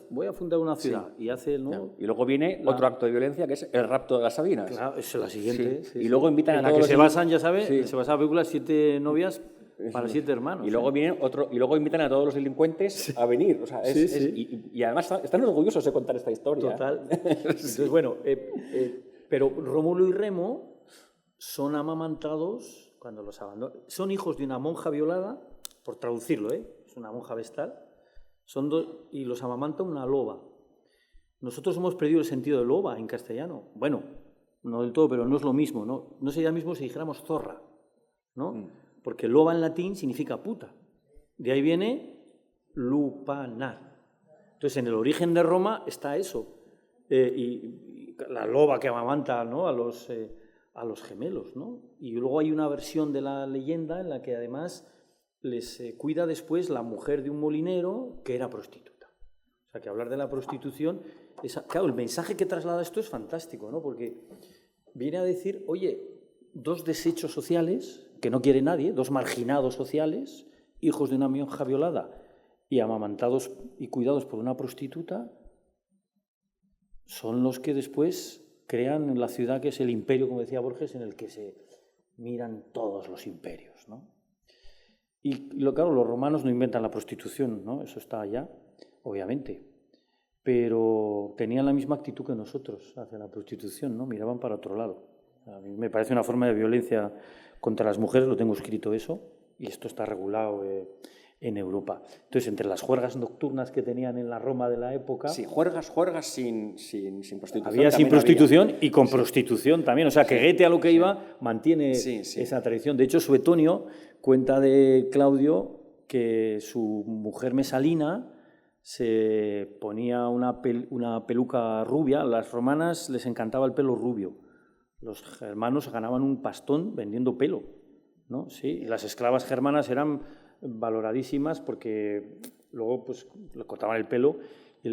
voy a fundar una ciudad, y hace, ¿no? Y luego viene otro acto de violencia que es el rapto de las Sabinas. Claro, es la siguiente. Y luego invitan en a todos la que se basan, ya sabes, se basa la película 7 novias para 7 hermanos. Y luego viene otro, y luego invitan a todos los delincuentes a venir. O sea, y además están orgullosos de contar esta historia. Total. Entonces, bueno, pero Rómulo y Remo son amamantados cuando los abandonan. Son hijos de una monja violada, por traducirlo, es una monja vestal, y los amamanta una loba. Nosotros hemos perdido el sentido de loba en castellano. Bueno, no del todo, pero no es lo mismo, ¿no? No sería lo mismo si dijéramos zorra, ¿no? Porque loba en latín significa puta. De ahí viene lupanar. Entonces, en el origen de Roma está eso. Y la loba que amamanta, ¿no? a los gemelos, ¿no? Y luego hay una versión de la leyenda en la que además les cuida después la mujer de un molinero que era prostituta. O sea, que hablar de la prostitución... Claro, el mensaje que traslada esto es fantástico, ¿no? Porque viene a decir, oye, 2 desechos sociales que no quiere nadie, 2 marginados sociales, hijos de una monja violada y amamantados y cuidados por una prostituta, son los que después crean la ciudad que es el imperio, como decía Borges, en el que se miran todos los imperios, ¿no? Y claro, los romanos no inventan la prostitución, ¿no? Eso está allá, obviamente. Pero tenían la misma actitud que nosotros hacia la prostitución, ¿no? Miraban para otro lado. A mí me parece una forma de violencia contra las mujeres, lo tengo escrito eso, y esto está regulado en Europa. Entonces, entre las juergas nocturnas que tenían en la Roma de la época... Sí, juergas sin prostitución. Había sin prostitución y con prostitución también. O sea, que Goethe a lo que iba mantiene esa tradición. De hecho, Suetonio cuenta de Claudio que su mujer Mesalina se ponía una peluca rubia. A las romanas les encantaba el pelo rubio. Los germanos ganaban un pastón vendiendo pelo. ¿no? Sí, y las esclavas germanas eran valoradísimas porque luego pues le cortaban el pelo.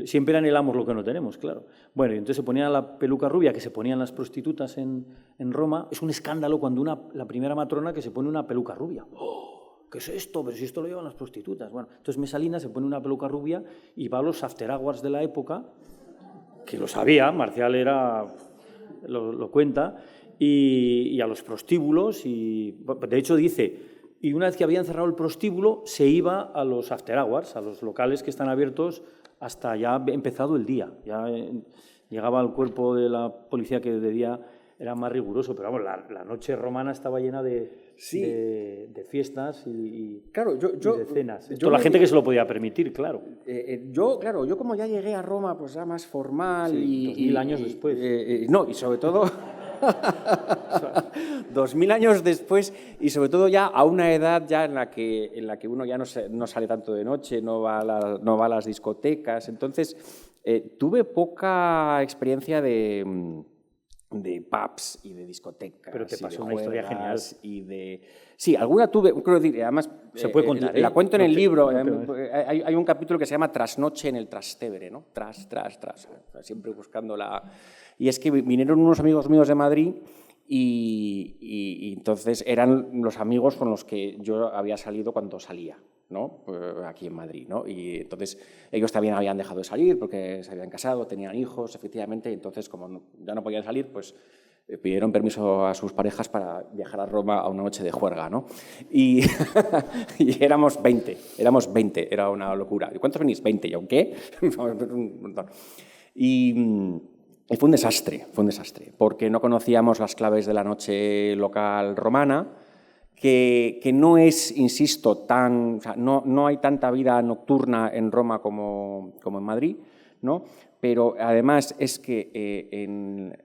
Siempre eran el amo lo que no tenemos, claro. Bueno, y entonces se ponía la peluca rubia que se ponían las prostitutas en Roma. Es un escándalo cuando la primera matrona que se pone una peluca rubia. ¡Oh! ¿Qué es esto? Pero si esto lo llevan las prostitutas. Bueno, entonces Mesalina se pone una peluca rubia y va a los after hours de la época, que lo sabía, Marcial lo cuenta, y a los prostíbulos. Y de hecho dice, y una vez que habían cerrado el prostíbulo, se iba a los after hours, a los locales que están abiertos hasta ya empezado el día. Ya llegaba el cuerpo de la policía, que de día era más riguroso, pero vamos, la noche romana estaba llena de fiestas y claro, de cenas. La gente que se lo podía permitir, claro. Yo como ya llegué a Roma, pues ya más formal. Sí, 2000 años después. No, y sobre todo 2000 años después, y sobre todo ya a una edad ya en la que uno ya no sale tanto de noche, no va a las discotecas. Entonces, tuve poca experiencia de pubs y de discotecas. Pero te pasó una historia genial. Sí, alguna tuve, creo decir, además se puede contar, la cuento en el libro. Hay un capítulo que se llama Trasnoche en el Trastevere, ¿no? Siempre buscando Y es que vinieron unos amigos míos de Madrid y entonces eran los amigos con los que yo había salido cuando salía, ¿no? Aquí en Madrid, ¿no? Y entonces ellos también habían dejado de salir porque se habían casado, tenían hijos, efectivamente, y entonces como ya no podían salir, pues pidieron permiso a sus parejas para viajar a Roma a una noche de juerga, ¿no? Y éramos 20, era una locura. ¿Y cuántos venís? 20, ¿y aunque? Y fue un desastre, porque no conocíamos las claves de la noche local romana, que no es, insisto, no hay tanta vida nocturna en Roma como en Madrid, ¿no? Pero además es que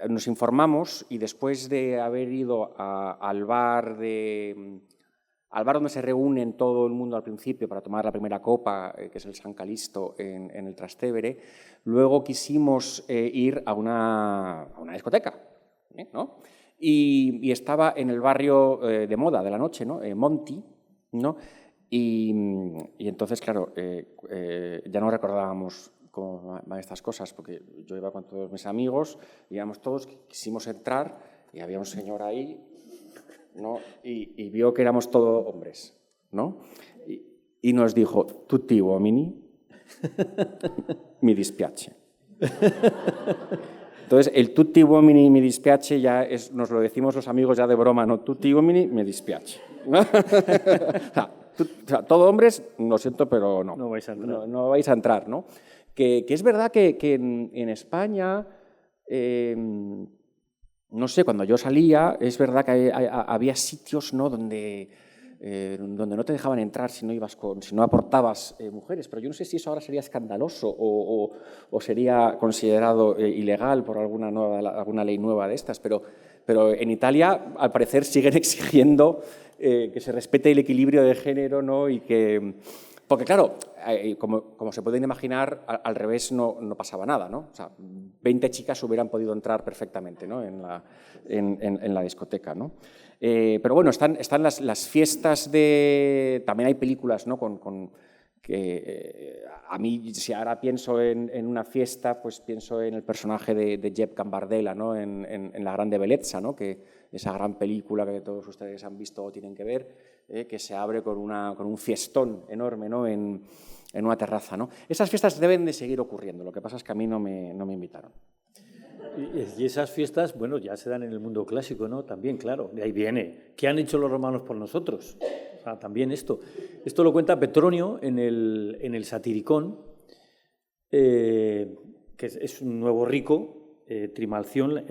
nos informamos y después de haber ido al bar donde se reúnen todo el mundo al principio para tomar la primera copa, que es el San Calisto en el Trastevere, luego quisimos ir a una discoteca, ¿no? Y estaba en el barrio de moda de la noche, ¿no? Monti, ¿no? Y entonces, claro, ya no recordábamos cómo van estas cosas, porque yo iba con todos mis amigos, íbamos todos, quisimos entrar y había un señor ahí, ¿no? Y vio que éramos todos hombres, ¿no? Y nos dijo, tutti uomini, mi dispiace. Entonces, el tutti uomini mi dispiace ya nos lo decimos los amigos ya de broma, ¿no? Tutti uomini mi dispiace. ¿No? O sea, todo hombres, lo siento, pero no. No vais a entrar. No vais a entrar, ¿no? Que es verdad que en España, no sé, cuando yo salía, es verdad que había sitios, ¿no?, donde no te dejaban entrar si no aportabas mujeres, pero yo no sé si eso ahora sería escandaloso o sería considerado ilegal por alguna ley nueva de estas, pero en Italia al parecer siguen exigiendo que se respete el equilibrio de género, ¿no? Y porque claro, como se pueden imaginar, al revés no pasaba nada, ¿no? O sea, 20 chicas hubieran podido entrar perfectamente, ¿no?, en la discoteca, ¿no? Pero bueno, están las fiestas también hay películas, ¿no?, a mí, si ahora pienso en una fiesta, pues pienso en el personaje de Jeb Gambardella, ¿no?, en La Grande Bellezza, ¿no?, que esa gran película que todos ustedes han visto o tienen que ver, que se abre con un fiestón enorme, ¿no?, en una terraza, ¿no? Esas fiestas deben de seguir ocurriendo, lo que pasa es que a mí no me invitaron. Y esas fiestas, bueno, ya se dan en el mundo clásico, ¿no? También, claro, de ahí viene. ¿Qué han hecho los romanos por nosotros? O sea, también esto. Esto lo cuenta Petronio en el Satiricón, que es un nuevo rico, Trimalción.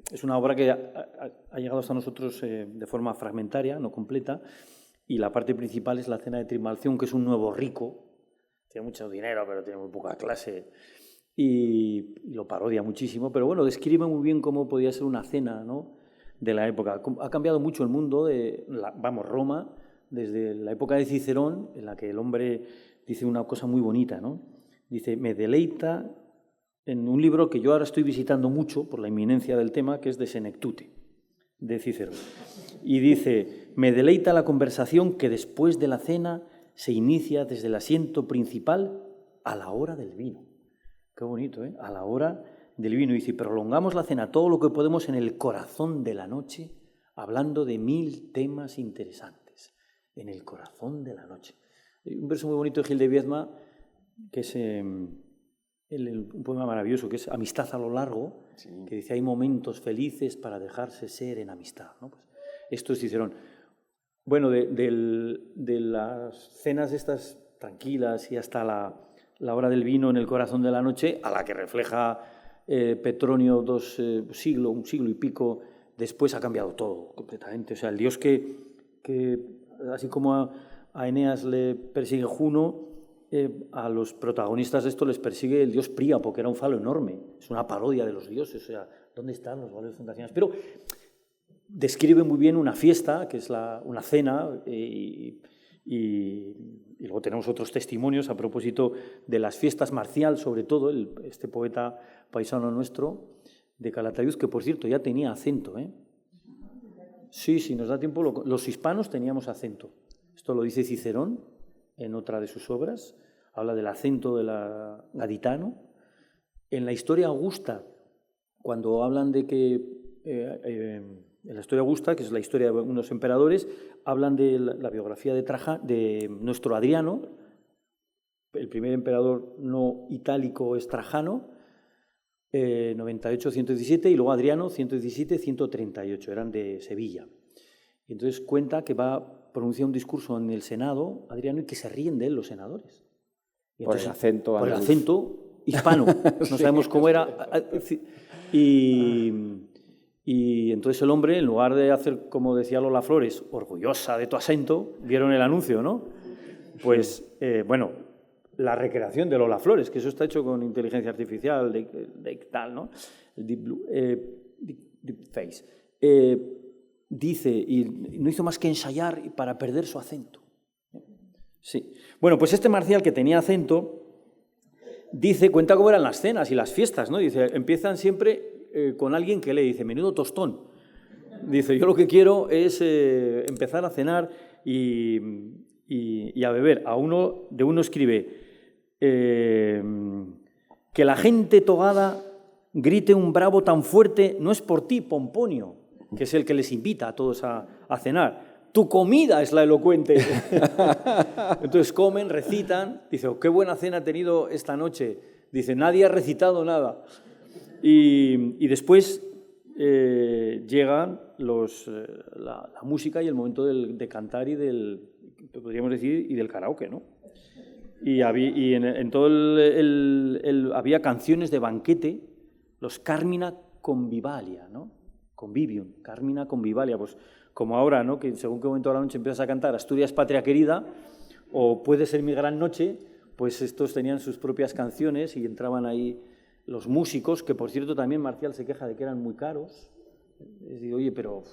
Es una obra que ha llegado hasta nosotros de forma fragmentaria, no completa, y la parte principal es la cena de Trimalción, que es un nuevo rico, tiene mucho dinero, pero tiene muy poca clase, y lo parodia muchísimo, pero bueno, describe muy bien cómo podía ser una cena, ¿no?, de la época. Ha cambiado mucho el mundo, Roma, desde la época de Cicerón, en la que el hombre dice una cosa muy bonita, ¿no? Dice, me deleita, en un libro que yo ahora estoy visitando mucho por la inminencia del tema, que es de Senectute, de Cícero. Y dice, me deleita la conversación que después de la cena se inicia desde el asiento principal a la hora del vino. Qué bonito, ¿eh? A la hora del vino. Y dice, prolongamos la cena todo lo que podemos en el corazón de la noche, hablando de 1000 temas interesantes. En el corazón de la noche. Hay un verso muy bonito de Gil de Viedma, que es un poema maravilloso, que es Amistad a lo largo, sí, que dice, hay momentos felices para dejarse ser en amistad, ¿no? Pues esto es Cicerón. Bueno, de las cenas estas tranquilas y hasta la hora del vino en el corazón de la noche, a la que refleja Petronio un siglo y pico después, ha cambiado todo completamente. O sea, el dios que así como a Eneas le persigue Juno, a los protagonistas de esto les persigue el dios Príapo, que era un falo enorme. Es una parodia de los dioses. O sea, ¿dónde están los valores fundacionales? Pero describe muy bien una fiesta, que es una cena, y luego tenemos otros testimonios a propósito de las fiestas Marcial, sobre todo, este poeta paisano nuestro, de Calatayud, que por cierto ya tenía acento, ¿eh? Sí, si nos da tiempo, los hispanos teníamos acento. Esto lo dice Cicerón en otra de sus obras, habla del acento gaditano. En la Historia Augusta, cuando hablan de que, en la Historia Augusta, que es la historia de unos emperadores, hablan de la biografía de nuestro Adriano. El primer emperador no itálico es Trajano, 98-117, y luego Adriano, 117-138, eran de Sevilla. Y entonces cuenta que pronuncia un discurso en el Senado, Adriano, y que se ríen de él los senadores. Y entonces, por el acento hispano, no sabemos cómo era. Y entonces el hombre, en lugar de hacer, como decía Lola Flores, orgullosa de tu acento, vieron el anuncio, ¿no? Pues, bueno, la recreación de Lola Flores, que eso está hecho con inteligencia artificial, de tal, ¿no? El Deep Face. Dice, y no hizo más que ensayar para perder su acento. Sí. Bueno, pues este Marcial, que tenía acento, cuenta cómo eran las cenas y las fiestas, ¿no? Dice, empiezan siempre con alguien que le dice, menudo tostón. Dice, yo lo que quiero es empezar a cenar y a beber. De uno escribe, que la gente togada grite un bravo tan fuerte, no es por ti, Pomponio, que es el que les invita a todos a cenar. Tu comida es la elocuente. Entonces comen, recitan. Dice, oh, qué buena cena he tenido esta noche. Dice, nadie ha recitado nada. Y después llegan la música y el momento de cantar y podríamos decir, y del karaoke, ¿no? Y en todo había canciones de banquete, los Carmina Convivalia, ¿no? Convivium, Carmina Convivalia, pues como ahora, ¿no? Que según qué momento de la noche empiezas a cantar Asturias Patria Querida, o Puede ser mi gran noche, pues estos tenían sus propias canciones y entraban ahí los músicos, que por cierto también Marcial se queja de que eran muy caros. Dice, oye, pero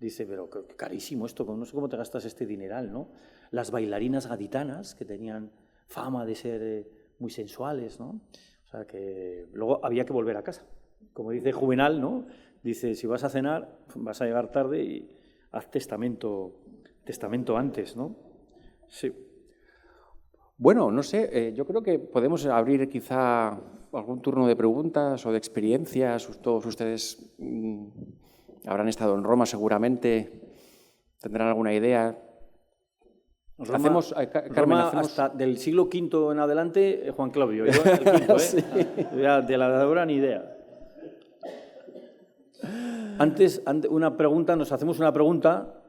qué carísimo esto, no sé cómo te gastas este dineral, ¿no? Las bailarinas gaditanas, que tenían fama de ser muy sensuales, ¿no? O sea, que luego había que volver a casa. Como dice Juvenal, ¿no? Dice, si vas a cenar, vas a llegar tarde y haz testamento antes, ¿no? Sí. Bueno, no sé, yo creo que podemos abrir quizá algún turno de preguntas o de experiencias. Todos ustedes habrán estado en Roma seguramente, tendrán alguna idea. Roma hasta del siglo V en adelante, Juan Claudio, yo el quinto, sí. Ya de la hora ni idea. Antes nos hacemos una pregunta,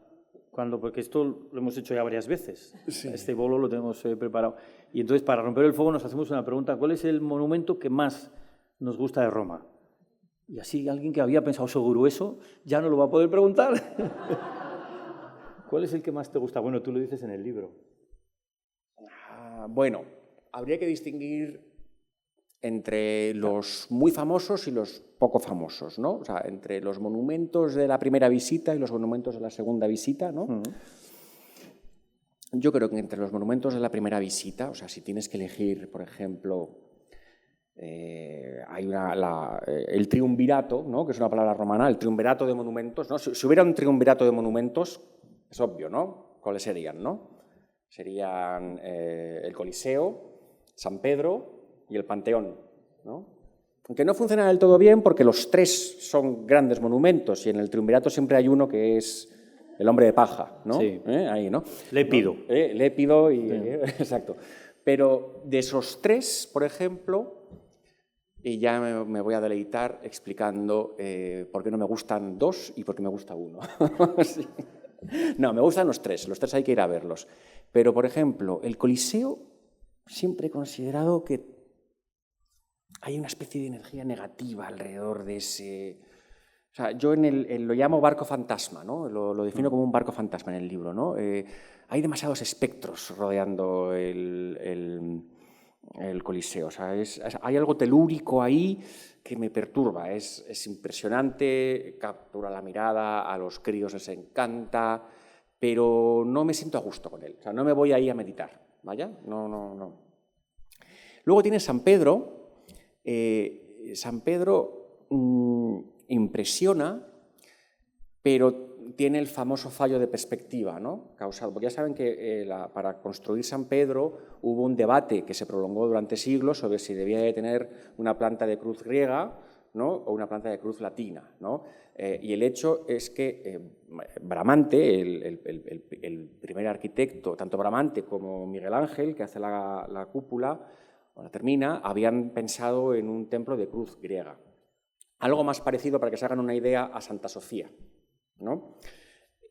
porque esto lo hemos hecho ya varias veces, sí. Este bolo lo tenemos preparado. Y entonces, para romper el fuego, nos hacemos una pregunta: ¿cuál es el monumento que más nos gusta de Roma? Y así alguien que había pensado seguro eso, ya no lo va a poder preguntar. ¿Cuál es el que más te gusta? Bueno, tú lo dices en el libro. Bueno, habría que distinguir entre los muy famosos y los poco famosos, ¿no? O sea, entre los monumentos de la primera visita y los monumentos de la segunda visita, ¿no? Uh-huh. Yo creo que entre los monumentos de la primera visita, o sea, si tienes que elegir, por ejemplo, Hay el triunvirato, ¿no? Que es una palabra romana, el triunvirato de monumentos, ¿no? Si hubiera un triunvirato de monumentos, es obvio, ¿no? ¿Cuáles serían, no? Serían el Coliseo, San Pedro y el Panteón, ¿no? Aunque no funcionan del todo bien porque los tres son grandes monumentos y en el triunvirato siempre hay uno que es el hombre de paja, ¿no? Sí. Ahí, ¿no? Lépido. ¿No? Lépido y... Sí. Exacto. Pero de esos tres, por ejemplo, y ya me voy a deleitar explicando por qué no me gustan dos y por qué me gusta uno. Sí. No, me gustan los tres hay que ir a verlos. Pero, por ejemplo, el Coliseo siempre he considerado que hay una especie de energía negativa alrededor de ese... O sea, yo lo llamo barco fantasma, ¿no? Lo defino como un barco fantasma en el libro, ¿no? Hay demasiados espectros rodeando el Coliseo. O sea, hay algo telúrico ahí que me perturba. Es impresionante, captura la mirada, a los críos les encanta, pero no me siento a gusto con él. O sea, no me voy ahí a meditar, ¿vaya? No. Luego tienes San Pedro. San Pedro impresiona, pero tiene el famoso fallo de perspectiva, ¿no? Causado, porque ya saben que para construir San Pedro hubo un debate que se prolongó durante siglos sobre si debía de tener una planta de cruz griega, ¿no? O una planta de cruz latina, ¿no? Y el hecho es que Bramante, el primer arquitecto, tanto Bramante como Miguel Ángel, que hace la cúpula, o la termina, habían pensado en un templo de cruz griega. Algo más parecido, para que se hagan una idea, a Santa Sofía, ¿no?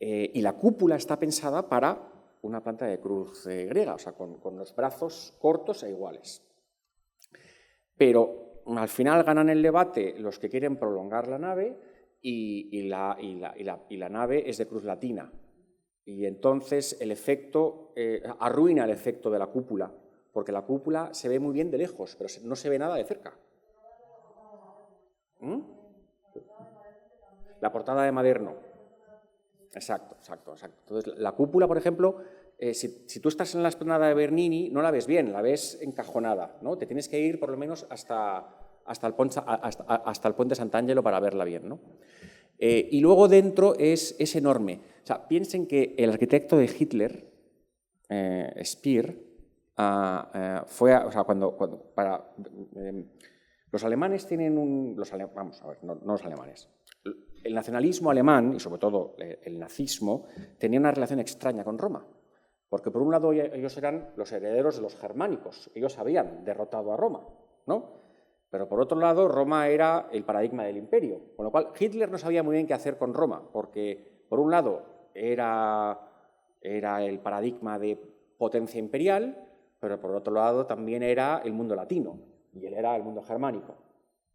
Y la cúpula está pensada para una planta de cruz griega, o sea, con los brazos cortos e iguales. Pero al final ganan el debate los que quieren prolongar la nave y la nave es de cruz latina. Y entonces el efecto arruina el efecto de la cúpula, porque la cúpula se ve muy bien de lejos, pero no se ve nada de cerca. La portada de Maderno. Exacto. Entonces, la cúpula, por ejemplo, si tú estás en la explanada de Bernini, no la ves bien, la ves encajonada, ¿no? Te tienes que ir por lo menos hasta el puente Sant'Angelo para verla bien, ¿no? Y luego dentro es enorme. O sea, piensen que el arquitecto de Hitler, Speer, fue, o sea, los alemanes tienen vamos a ver, no los alemanes. El nacionalismo alemán, y sobre todo el nazismo, tenía una relación extraña con Roma. Porque por un lado ellos eran los herederos de los germánicos, ellos habían derrotado a Roma, ¿no? Pero por otro lado, Roma era el paradigma del imperio, con lo cual Hitler no sabía muy bien qué hacer con Roma, porque por un lado era el paradigma de potencia imperial, pero por otro lado también era el mundo latino, y él era el mundo germánico.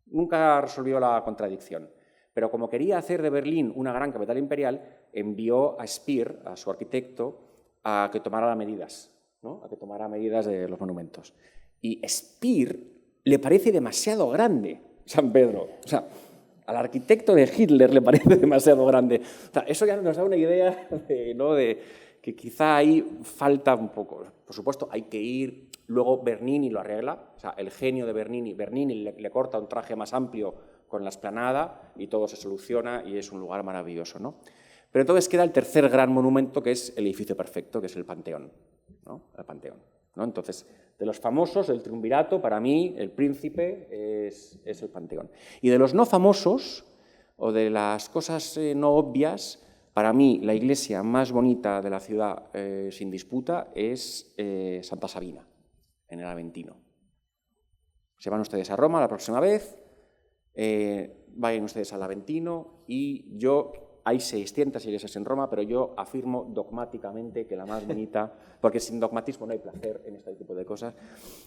Nunca resolvió la contradicción. Pero como quería hacer de Berlín una gran capital imperial, envió a Speer, a su arquitecto, a que tomara las medidas, ¿no? A que tomara medidas de los monumentos. Y Speer le parece demasiado grande San Pedro. O sea, al arquitecto de Hitler le parece demasiado grande. O sea, eso ya nos da una idea de que quizá ahí falta un poco. Por supuesto, hay que ir. Luego Bernini lo arregla. O sea, el genio de Bernini le corta un traje más amplio con la explanada y todo se soluciona y es un lugar maravilloso, ¿no? Pero entonces queda el tercer gran monumento, que es el edificio perfecto, que es el Panteón, ¿no? El Panteón, ¿no? Entonces, de los famosos, del triunvirato, para mí, el príncipe es el Panteón. Y de los no famosos, o de las cosas no obvias, para mí, la iglesia más bonita de la ciudad, sin disputa, es Santa Sabina, en el Aventino. Se van ustedes a Roma la próxima vez, vayan ustedes al Aventino y hay 600 iglesias en Roma, pero yo afirmo dogmáticamente que la más bonita, porque sin dogmatismo no hay placer en este tipo de cosas,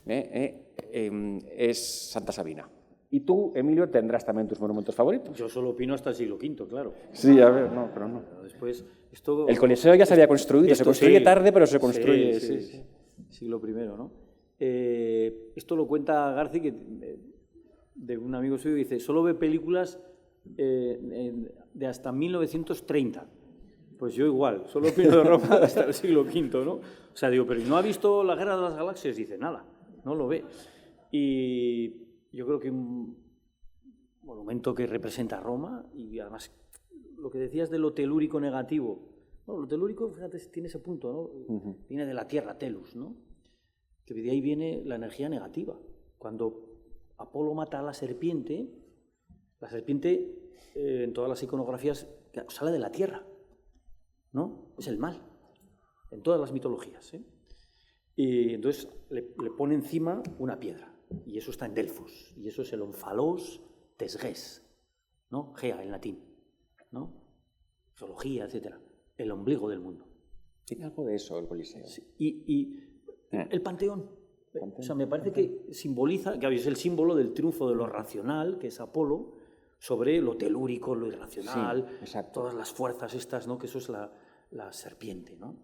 es Santa Sabina. Y tú, Emilio, tendrás también tus monumentos favoritos. Yo solo opino hasta el siglo V, claro. Sí, a ver, no, pero no. Después, esto, el Coliseo ya se había construido, se construye sí, tarde, pero se construye. Sí. Siglo I, ¿no? Esto lo cuenta Garci, de un amigo suyo, dice, solo ve películas de hasta 1930. Pues yo igual, solo opino de Roma hasta el siglo V, ¿no? O sea, digo, pero ¿no ha visto la Guerra de las Galaxias? Dice, nada, no lo ve. Y yo creo que un monumento que representa a Roma, y además lo que decías de lo telúrico negativo. Bueno, lo telúrico, fíjate, tiene ese punto, ¿no? Viene de la tierra, telus, ¿no? Que de ahí viene la energía negativa. Cuando Apolo mata a la serpiente en todas las iconografías sale de la tierra, ¿no? Es el mal, en todas las mitologías, ¿eh? Y entonces le pone encima una piedra, y eso está en Delfos, y eso es el onfalos tesges, ¿no? Gea en latín, ¿no? Geología, etcétera. El ombligo del mundo. Tiene algo de eso el Coliseo. Sí. Y el Panteón. O sea, me parece que simboliza, que es el símbolo del triunfo de lo racional, que es Apolo, sobre lo telúrico, lo irracional, sí, todas las fuerzas estas, ¿no? Que eso es la serpiente, ¿no?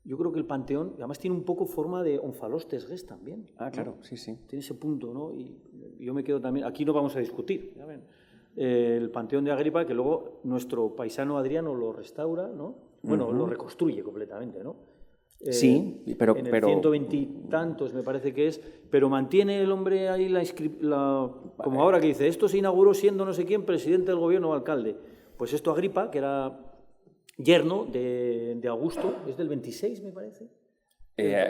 Yo creo que el Panteón, además tiene un poco forma de onfalos tesges también. Ah, claro, ¿no? sí, sí. Tiene ese punto, ¿no? Y yo me quedo también, aquí no vamos a discutir, ya ven, el Panteón de Agripa, que luego nuestro paisano Adriano lo restaura, ¿no? Bueno, lo reconstruye completamente, ¿no? Sí, pero... En el 120 y tantos me parece que es, pero mantiene el hombre ahí como ahora que dice, esto se inauguró siendo no sé quién presidente del gobierno o alcalde. Pues esto Agripa, que era yerno de Augusto, es del 26 me parece.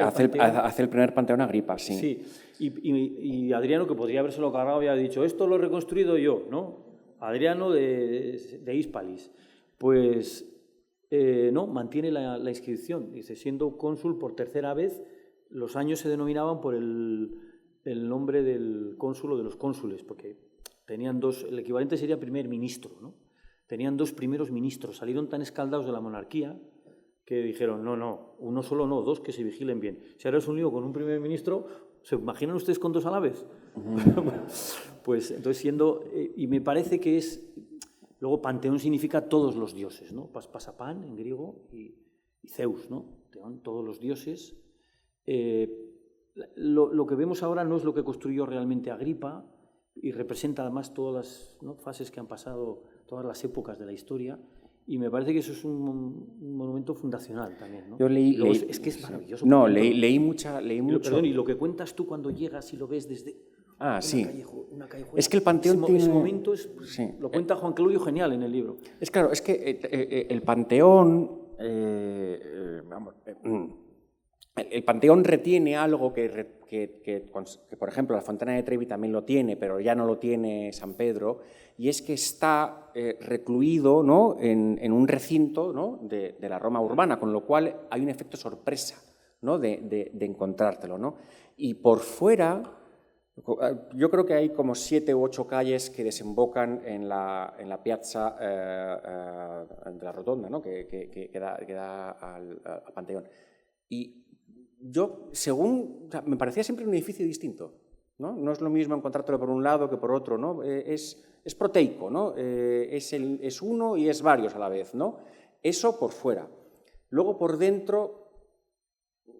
Hace el primer Panteón Agripa, sí. Sí, y Adriano, que podría habérselo cargado, había dicho, esto lo he reconstruido yo, ¿no? Adriano de Hispalis. Pues... no, mantiene la inscripción. Dice, siendo cónsul por tercera vez, los años se denominaban por el nombre del cónsul o de los cónsules, porque tenían dos, el equivalente sería primer ministro, ¿no? Tenían dos primeros ministros, salieron tan escaldados de la monarquía que dijeron, no, uno solo no, dos que se vigilen bien. Si ahora es un lío con un primer ministro, ¿se imaginan ustedes con dos a la vez? Pues entonces y me parece que es... Luego Panteón significa todos los dioses, ¿no? Pasapán en griego y Zeus, ¿no? Teón, todos los dioses. Lo que vemos ahora no es lo que construyó realmente Agripa y representa además todas las, ¿no?, fases que han pasado, todas las épocas de la historia, y me parece que eso es un monumento fundacional también, ¿no? Yo leí, es que es maravilloso. No, leí mucho. Perdón, y lo que cuentas tú cuando llegas y lo ves desde... sí. Una callejuela. Es que el Panteón tiene... Ese momento lo cuenta Juan Claudio genial en el libro. Es claro, es que el Panteón... el Panteón retiene algo que, por ejemplo, la Fontana de Trevi también lo tiene, pero ya no lo tiene San Pedro, y es que está recluido, ¿no?, en un recinto, ¿no?, de la Roma urbana, con lo cual hay un efecto sorpresa, ¿no?, de encontrártelo, ¿no? Y por fuera... Yo creo que hay como 7 u 8 calles que desembocan en la piazza de la Rotonda, ¿no?, que da al Panteón. Y yo, me parecía siempre un edificio distinto, ¿no? No es lo mismo encontrártelo por un lado que por otro, ¿no? Es proteico, ¿no? Es uno y es varios a la vez, ¿no? Eso por fuera. Luego por dentro,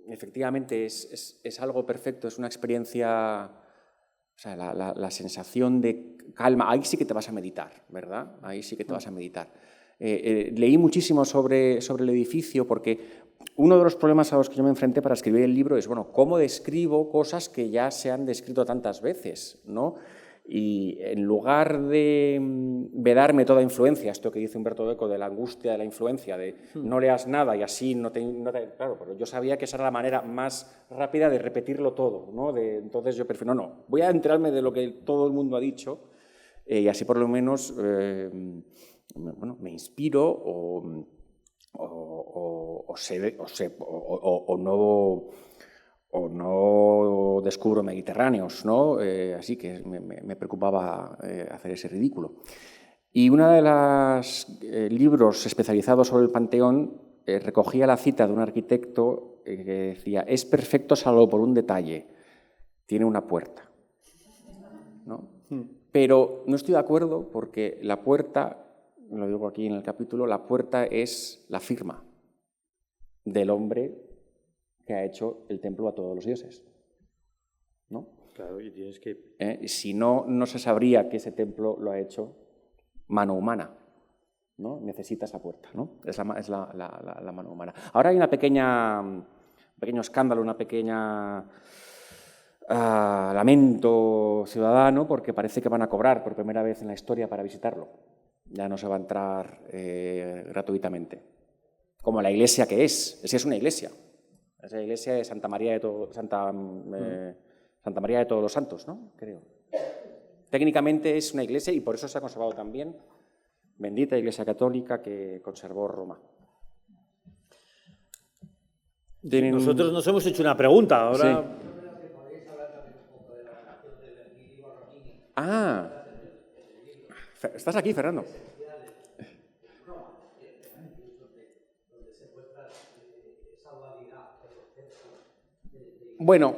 efectivamente, es algo perfecto, es una experiencia... O sea, la sensación de calma, ahí sí que te vas a meditar, ¿verdad? Ahí sí que te vas a meditar. Leí muchísimo sobre el edificio porque uno de los problemas a los que yo me enfrenté para escribir el libro es, bueno, ¿cómo describo cosas que ya se han descrito tantas veces, ¿no? Y en lugar de vedarme toda influencia, esto que dice Umberto Eco de la angustia de la influencia, de no leas nada y así no te... Claro, pero yo sabía que esa era la manera más rápida de repetirlo todo, ¿no? Entonces yo prefiero, no, voy a enterarme de lo que todo el mundo ha dicho y así por lo menos bueno, me inspiro o no descubro mediterráneos, ¿no? Así que me preocupaba hacer ese ridículo. Y uno de los libros especializados sobre el Panteón recogía la cita de un arquitecto que decía, es perfecto salvo por un detalle, tiene una puerta, ¿no? Pero no estoy de acuerdo porque la puerta, lo digo aquí en el capítulo, la puerta es la firma del hombre que ha hecho el templo a todos los dioses, ¿no? Claro, y tienes que... Si no, no se sabría que ese templo lo ha hecho mano humana, ¿no? Necesita esa puerta, ¿no? Es la mano humana. Ahora hay un pequeño escándalo, una pequeña lamento ciudadano porque parece que van a cobrar por primera vez en la historia para visitarlo. Ya no se va a entrar gratuitamente. Como la iglesia que es. Es que es una iglesia. Es la iglesia de Santa María de Todos los Santos, ¿no? Creo. Técnicamente es una iglesia y por eso se ha conservado también, bendita Iglesia Católica que conservó Roma. Nosotros nos hemos hecho una pregunta ahora. Sí. Ah, estás aquí, Fernando. Bueno,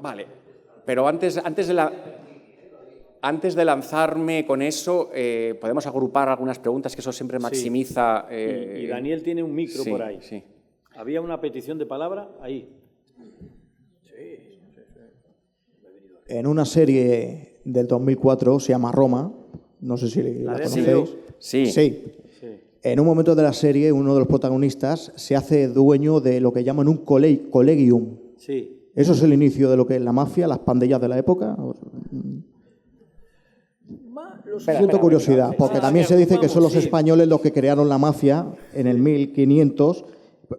vale, pero antes de lanzarme con eso, podemos agrupar algunas preguntas, que eso siempre maximiza... Y Daniel tiene un micro sí, por ahí. Sí. ¿Había una petición de palabra? Ahí. En una serie del 2004, se llama Roma, no sé si la conocéis. Sí. En un momento de la serie, uno de los protagonistas se hace dueño de lo que llaman un collegium. Sí. ¿Eso es el inicio de lo que es la mafia, las pandillas de la época? Siento curiosidad, porque también se dice que son los españoles los que crearon la mafia en el 1500.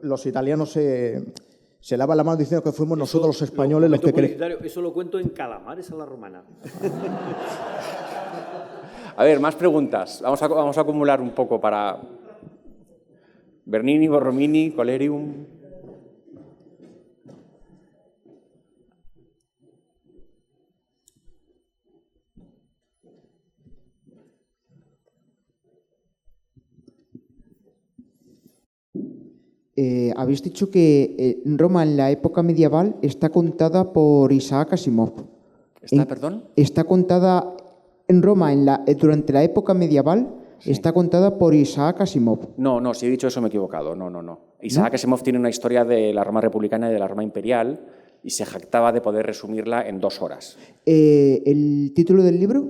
Los italianos se lavan la mano diciendo que fuimos nosotros los españoles los que creamos. Eso lo cuento en Calamares a la Romana. A ver, más preguntas. Vamos a acumular un poco para Bernini, Borromini, Colerium. Habéis dicho que Roma en la época medieval está contada por Isaac Asimov. ¿Perdón? Está contada en Roma durante la época medieval, sí. Está contada por Isaac Asimov. No, si he dicho eso me he equivocado. No. Isaac Asimov tiene una historia de la Roma republicana y de la Roma imperial y se jactaba de poder resumirla en 2 horas. ¿El título del libro?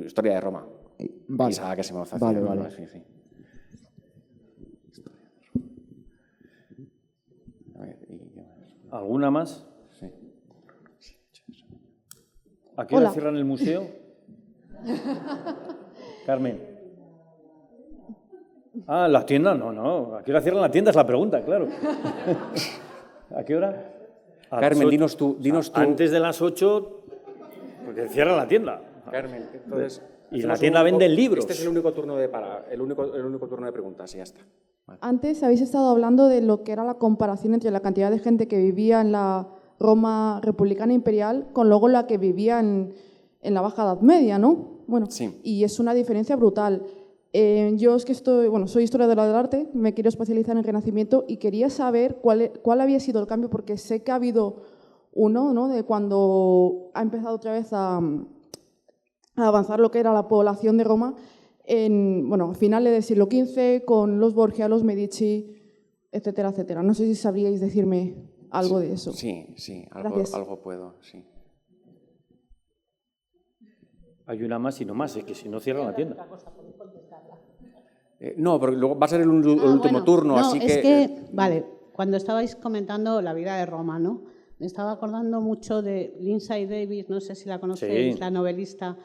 Historia de Roma. Vale. Isaac Asimov. Vale. Sí. ¿Alguna más? Sí. ¿A qué hora cierran el museo? Carmen. Ah, ¿la tienda? No. ¿A qué hora cierran la tienda? Es la pregunta, claro. ¿A qué hora? Carmen, dinos tú. Antes de las 8, porque cierran la tienda. Carmen, entonces... Y en la tienda venden libros. Este es el único turno de turno de preguntas y ya está. Vale. Antes habéis estado hablando de lo que era la comparación entre la cantidad de gente que vivía en la Roma republicana imperial con luego la que vivía en la Baja Edad Media, ¿no? Bueno, sí. Y es una diferencia brutal. Yo es que soy historiadora del arte, me quiero especializar en el Renacimiento y quería saber cuál había sido el cambio, porque sé que ha habido uno, ¿no?, de cuando ha empezado otra vez a avanzar lo que era la población de Roma a finales del siglo XV, con los Borgia, los Medici, etcétera, etcétera. No sé si sabríais decirme algo de eso. Sí, algo puedo, sí. Hay una más y no más, es que si no cierran la tienda. No, porque luego va a ser el último turno, así que... Es que, vale, cuando estabais comentando la vida de Roma, ¿no?, me estaba acordando mucho de Lindsay Davis, no sé si la conocéis, sí. La novelista.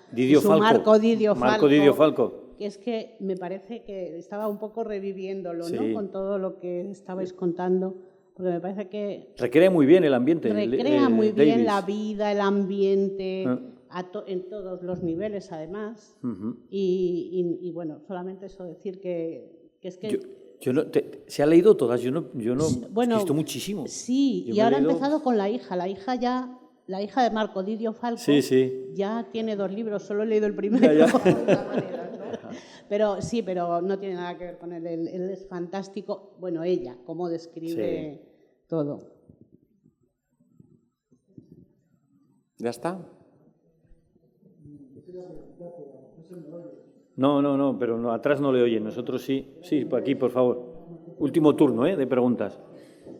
Marco Didio Falco. Que es que me parece que estaba un poco reviviéndolo, sí, ¿no?, con todo lo que estabais contando, porque me parece que... Recrea muy bien el ambiente. Recrea muy bien la vida, el ambiente, en todos los niveles, además. Y bueno, solamente eso decir que es que... ¿Se ha leído todas? Yo no bueno, he visto muchísimo. Sí, y ahora ha empezado con la hija. La hija de Marco Didio Falco, sí. Ya tiene 2 libros, solo he leído el primero. Ya. Pero no tiene nada que ver con él. Él es fantástico. Bueno, ella, cómo describe todo. ¿Ya está? No, pero atrás no le oyen, nosotros sí. Sí, por aquí, por favor. Último turno, de preguntas.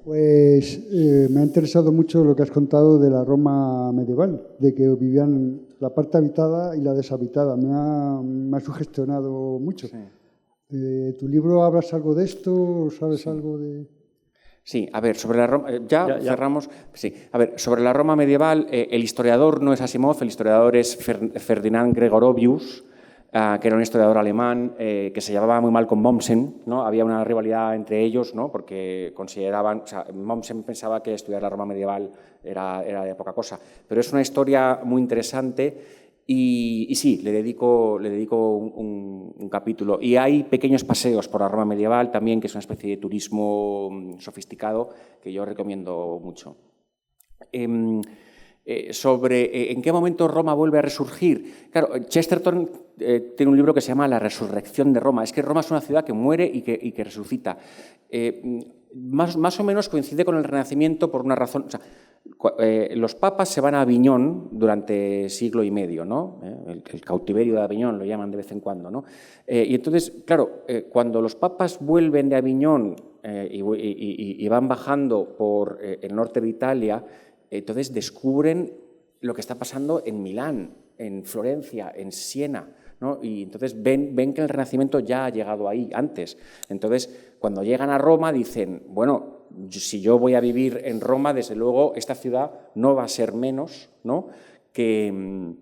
Pues me ha interesado mucho lo que has contado de la Roma medieval, de que vivían la parte habitada y la deshabitada. Me ha sugestionado mucho. Sí. ¿Tu libro hablas algo de esto? ¿Sabes algo de...? Sí, a ver, sobre la Roma, ya cerramos. Sí, a ver, sobre la Roma medieval, el historiador no es Asimov, el historiador es Ferdinand Gregorovius, que era un historiador alemán que se llevaba muy mal con Mommsen, ¿no? Había una rivalidad entre ellos, ¿no? Porque consideraban, o sea, Mommsen pensaba que estudiar la Roma medieval era de poca cosa, pero es una historia muy interesante. Y sí, le dedico un capítulo. Y hay pequeños paseos por la Roma medieval también, que es una especie de turismo sofisticado que yo recomiendo mucho. Sobre en qué momento Roma vuelve a resurgir. Claro, Chesterton tiene un libro que se llama La resurrección de Roma. Es que Roma es una ciudad que muere y que resucita. Más o menos coincide con el Renacimiento por una razón. O sea, los papas se van a Aviñón durante siglo y medio, ¿no? El cautiverio de Aviñón lo llaman de vez en cuando, ¿no? Y entonces, claro, cuando los papas vuelven de Aviñón y van bajando por el norte de Italia, entonces descubren lo que está pasando en Milán, en Florencia, en Siena, ¿no? Y entonces ven que el Renacimiento ya ha llegado ahí antes. Entonces, cuando llegan a Roma dicen, bueno, si yo voy a vivir en Roma, desde luego esta ciudad no va a ser menos, ¿no? que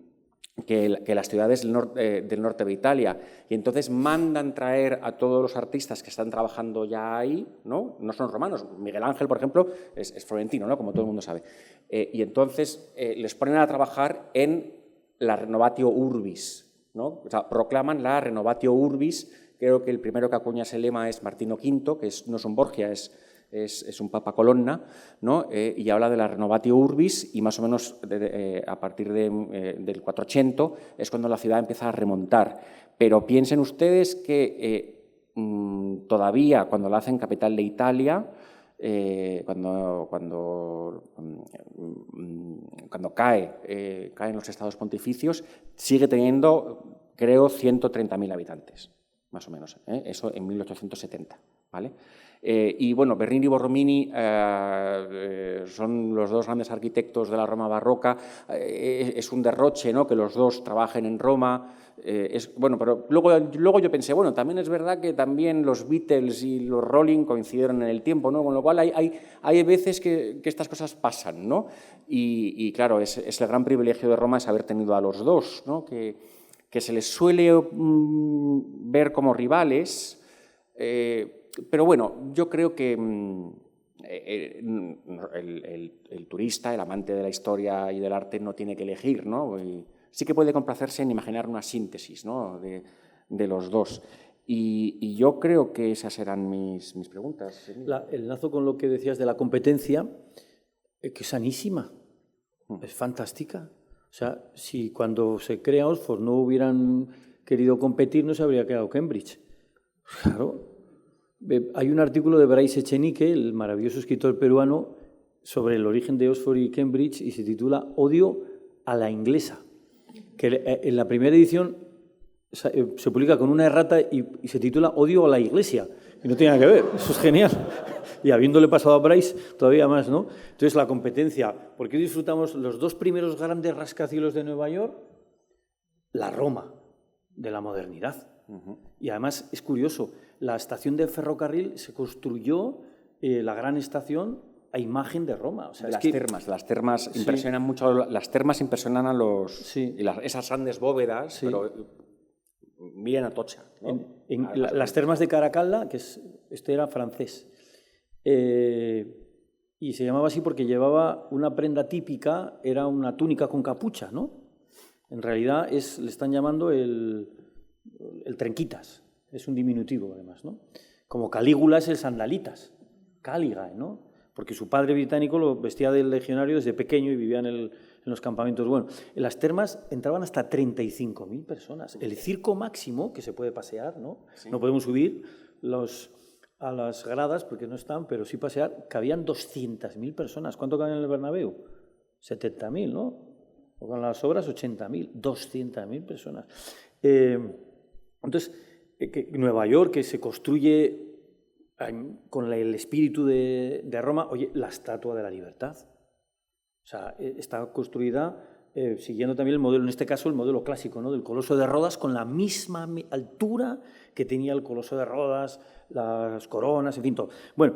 las ciudades del norte de Italia. Y entonces mandan traer a todos los artistas que están trabajando ya ahí, ¿no? No son romanos. Miguel Ángel, por ejemplo, es florentino, ¿no? Como todo el mundo sabe. Y entonces les ponen a trabajar en la Renovatio Urbis, ¿no? O sea, proclaman la Renovatio Urbis. Creo que el primero que acuña ese lema es Martino V, que no es un Borgia, es un Papa Colonna, ¿no? Y habla de la Renovatio Urbis, y más o menos a partir del 400 es cuando la ciudad empieza a remontar. Pero piensen ustedes que todavía cuando la hacen capital de Italia, cuando caen los estados pontificios, sigue teniendo, creo, 130.000 habitantes, más o menos, eso en 1870, ¿vale? Y bueno, Bernini y Borromini son los dos grandes arquitectos de la Roma barroca. Es un derroche, ¿no?, que los dos trabajen en Roma. Bueno, pero luego yo pensé, bueno, también es verdad que también los Beatles y los Rolling coincidieron en el tiempo, ¿no? Con lo cual hay veces que estas cosas pasan, ¿no? Y claro, es el gran privilegio de Roma es haber tenido a los dos, ¿no? Que se les suele ver como rivales. Pero bueno, yo creo que el turista, el amante de la historia y del arte no tiene que elegir, ¿no? Y sí que puede complacerse en imaginar una síntesis, ¿no?, de los dos. Y yo creo que esas eran mis preguntas. El enlazo con lo que decías de la competencia, que es sanísima, es fantástica. O sea, si cuando se crea Oxford no hubieran querido competir, no se habría creado Cambridge. Claro. Hay un artículo de Bryce Echenique, el maravilloso escritor peruano, sobre el origen de Oxford y Cambridge, y se titula Odio a la inglesa, que en la primera edición se publica con una errata y se titula Odio a la iglesia, y no tiene nada que ver. Eso es genial. Y habiéndole pasado a Bryce, todavía más, ¿no? Entonces, la competencia. ¿Por qué disfrutamos los dos primeros grandes rascacielos de Nueva York? La Roma de la modernidad. Y además, es curioso, la estación de ferrocarril se construyó, la gran estación, a imagen de Roma. O sea, las termas sí. Impresionan mucho. Las termas impresionan a los... Sí. Y esas grandes bóvedas, sí. Pero miren a Tocha, ¿no? Las termas de Caracalla, que este era francés. Y se llamaba así porque llevaba una prenda típica, era una túnica con capucha, ¿no? En realidad le están llamando el trenquitas, es un diminutivo además, ¿no? Como Calígula es el sandalitas, Caligae, ¿no? Porque su padre británico lo vestía de legionario desde pequeño y vivía en los campamentos. Bueno, en las termas entraban hasta 35.000 personas. El circo máximo, que se puede pasear, ¿no? Sí. No podemos subir a las gradas porque no están, pero sí pasear, cabían 200.000 personas. ¿Cuánto caben en el Bernabéu? 70.000, ¿no? O con las obras 80.000, 200.000 personas. Entonces, Nueva York, que se construye con el espíritu de Roma, oye, la Estatua de la Libertad. O sea, está construida siguiendo también el modelo, en este caso el modelo clásico, ¿no?, del Coloso de Rodas, con la misma altura que tenía el Coloso de Rodas, las coronas, en fin, todo. Bueno,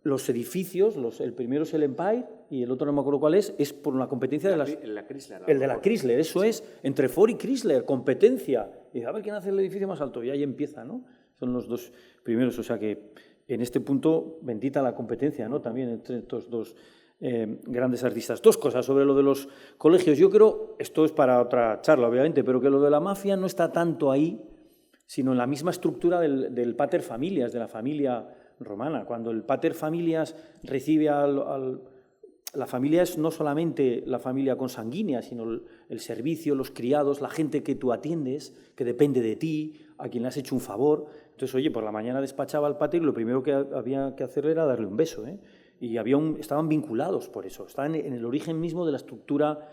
los edificios, el primero es el Empire y el otro no me acuerdo cuál es por una competencia de las... La Chrysler. El de la Chrysler, eso es, entre Ford y Chrysler, competencia. Y dice, a ver quién hace el edificio más alto, y ahí empieza, ¿no? Son los dos primeros, o sea que en este punto bendita la competencia, ¿no? También entre estos dos grandes artistas. Dos cosas sobre lo de los colegios. Yo creo, esto es para otra charla, obviamente, pero que lo de la mafia no está tanto ahí, sino en la misma estructura del pater familias, de la familia romana. Cuando el pater familias recibe la familia es no solamente la familia consanguínea, sino el servicio, los criados, la gente que tú atiendes, que depende de ti, a quien le has hecho un favor. Entonces, oye, por la mañana despachaba al pater y lo primero que había que hacer era darle un beso, ¿eh? Y estaban vinculados por eso, estaban en el origen mismo de la estructura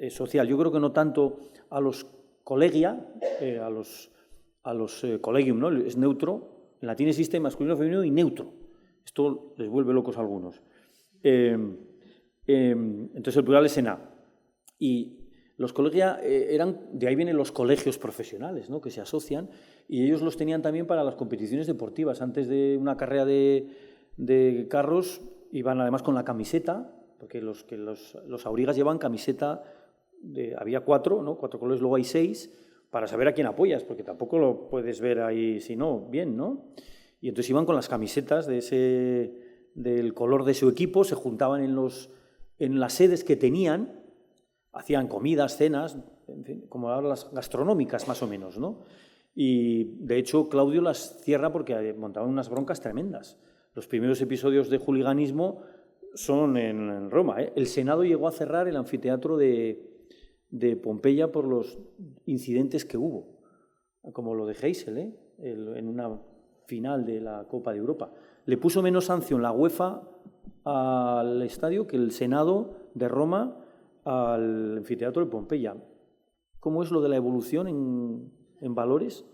social. Yo creo que no tanto a los collegia, a los collegium, ¿no? Es neutro, en latín existe masculino, femenino y neutro. Esto les vuelve locos a algunos. Entonces el plural es en A. Y los colegia de ahí vienen los colegios profesionales, ¿no? Que se asocian, y ellos los tenían también para las competiciones deportivas. Antes de una carrera de carros iban además con la camiseta, porque los aurigas llevan camiseta, había 4, ¿no? 4 colores, luego hay 6, para saber a quién apoyas, porque tampoco lo puedes ver ahí, si no, bien, ¿no? Y entonces iban con las camisetas del color de su equipo, se juntaban en las sedes que tenían, hacían comidas, cenas, en fin, como ahora las gastronómicas más o menos, ¿no? Y de hecho Claudio las cierra porque montaban unas broncas tremendas. Los primeros episodios de hooliganismo son en Roma, ¿eh? El Senado llegó a cerrar el anfiteatro de Pompeya por los incidentes que hubo, como lo de Heysel, ¿eh? En una final de la Copa de Europa. Le puso menos sanción la UEFA al estadio que el Senado de Roma al anfiteatro de Pompeya. ¿Cómo es lo de la evolución en valores?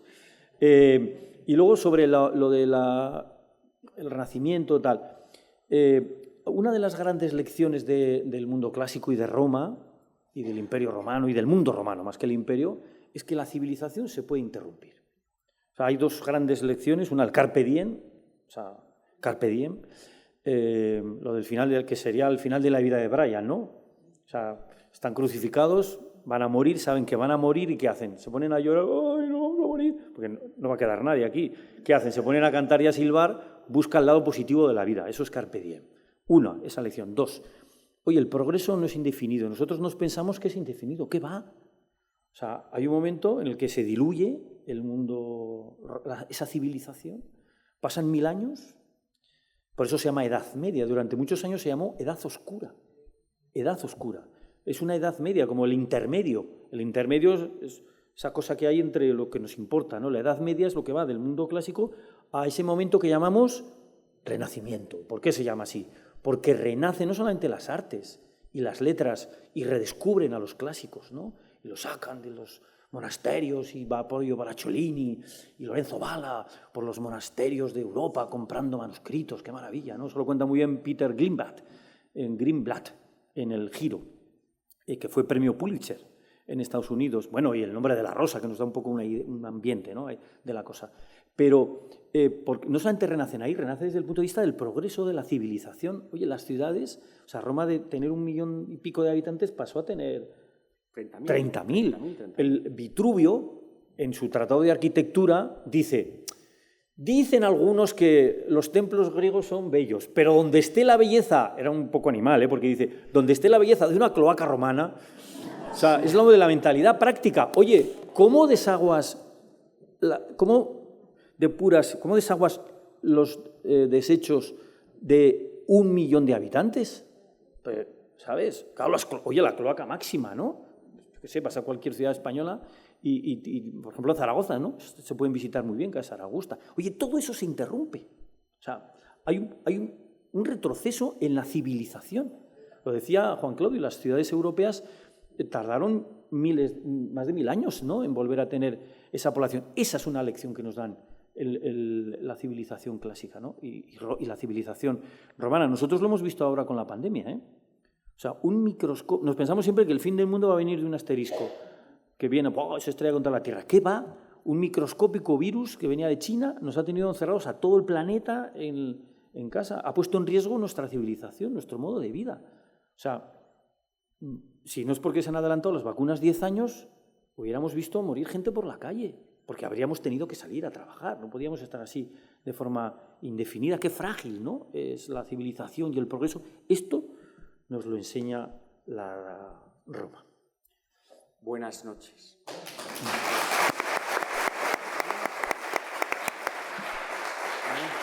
Y luego sobre lo de el Renacimiento, tal. Una de las grandes lecciones del mundo clásico y de Roma, y del Imperio Romano, y del mundo romano, más que el imperio, es que la civilización se puede interrumpir. O sea, hay dos grandes lecciones, una el Carpe Diem, o sea, Carpe Diem, lo del final, que sería el final de la vida de Brian, ¿no? O sea, están crucificados, van a morir, saben que van a morir, ¿y qué hacen? Se ponen a llorar, ¡ay, no vamos a morir! Porque no va a quedar nadie aquí. ¿Qué hacen? Se ponen a cantar y a silbar, busca el lado positivo de la vida. Eso es Carpe Diem. Una, esa lección. Dos, oye, el progreso no es indefinido. Nosotros nos pensamos que es indefinido. ¿Qué va? O sea, hay un momento en el que se diluye el mundo, esa civilización. Pasan 1000 años. Por eso se llama Edad Media. Durante muchos años se llamó Edad Oscura. Edad Oscura. Es una edad media, como el intermedio. El intermedio es esa cosa que hay entre lo que nos importa, ¿no? La Edad Media es lo que va del mundo clásico a ese momento que llamamos Renacimiento. ¿Por qué se llama así? Porque renacen no solamente las artes y las letras y redescubren a los clásicos, ¿no? Y los sacan de los monasterios, y va Pollo Baracciolini y Lorenzo Valla por los monasterios de Europa comprando manuscritos. ¡Qué maravilla!, ¿no? Eso lo cuenta muy bien Peter Greenblatt en El Giro, que fue premio Pulitzer en Estados Unidos. Bueno, y El nombre de la rosa, que nos da un poco un ambiente, ¿no?, de la cosa. Pero porque no solamente renacen ahí, renacen desde el punto de vista del progreso de la civilización. Oye, las ciudades, o sea, Roma de tener 1 millón y pico de habitantes pasó a tener 30.000. El Vitruvio, en su tratado de arquitectura, dicen algunos que los templos griegos son bellos, pero donde esté la belleza, era un poco animal, porque dice, donde esté la belleza de una cloaca romana, o sea, es lo de la mentalidad práctica. Oye, ¿cómo desaguas los desechos de 1 millón de habitantes? Pues, ¿sabes? Claro, oye, la cloaca máxima, ¿no? Que sé, vas a cualquier ciudad española y, por ejemplo, Zaragoza, ¿no? Se pueden visitar muy bien, que es Zaragoza. Oye, todo eso se interrumpe. O sea, hay un retroceso en la civilización. Lo decía Juan Claudio, las ciudades europeas tardaron más de 1000 años, ¿no?, en volver a tener esa población. Esa es una lección que nos dan la civilización clásica, ¿no?, y la civilización romana. Nosotros lo hemos visto ahora con la pandemia, ¿eh? O sea, un microscopio. Nos pensamos siempre que el fin del mundo va a venir de un asterisco que viene, se estrella contra la Tierra. ¿Qué va? Un microscópico virus que venía de China nos ha tenido encerrados a todo el planeta en en casa, ha puesto en riesgo nuestra civilización, nuestro modo de vida. O sea, si no es porque se han adelantado las vacunas 10 años, hubiéramos visto morir gente por la calle, porque habríamos tenido que salir a trabajar, no podíamos estar así de forma indefinida. Qué frágil, ¿no?, es la civilización y el progreso. Esto nos lo enseña la Roma. Buenas noches.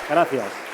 Gracias.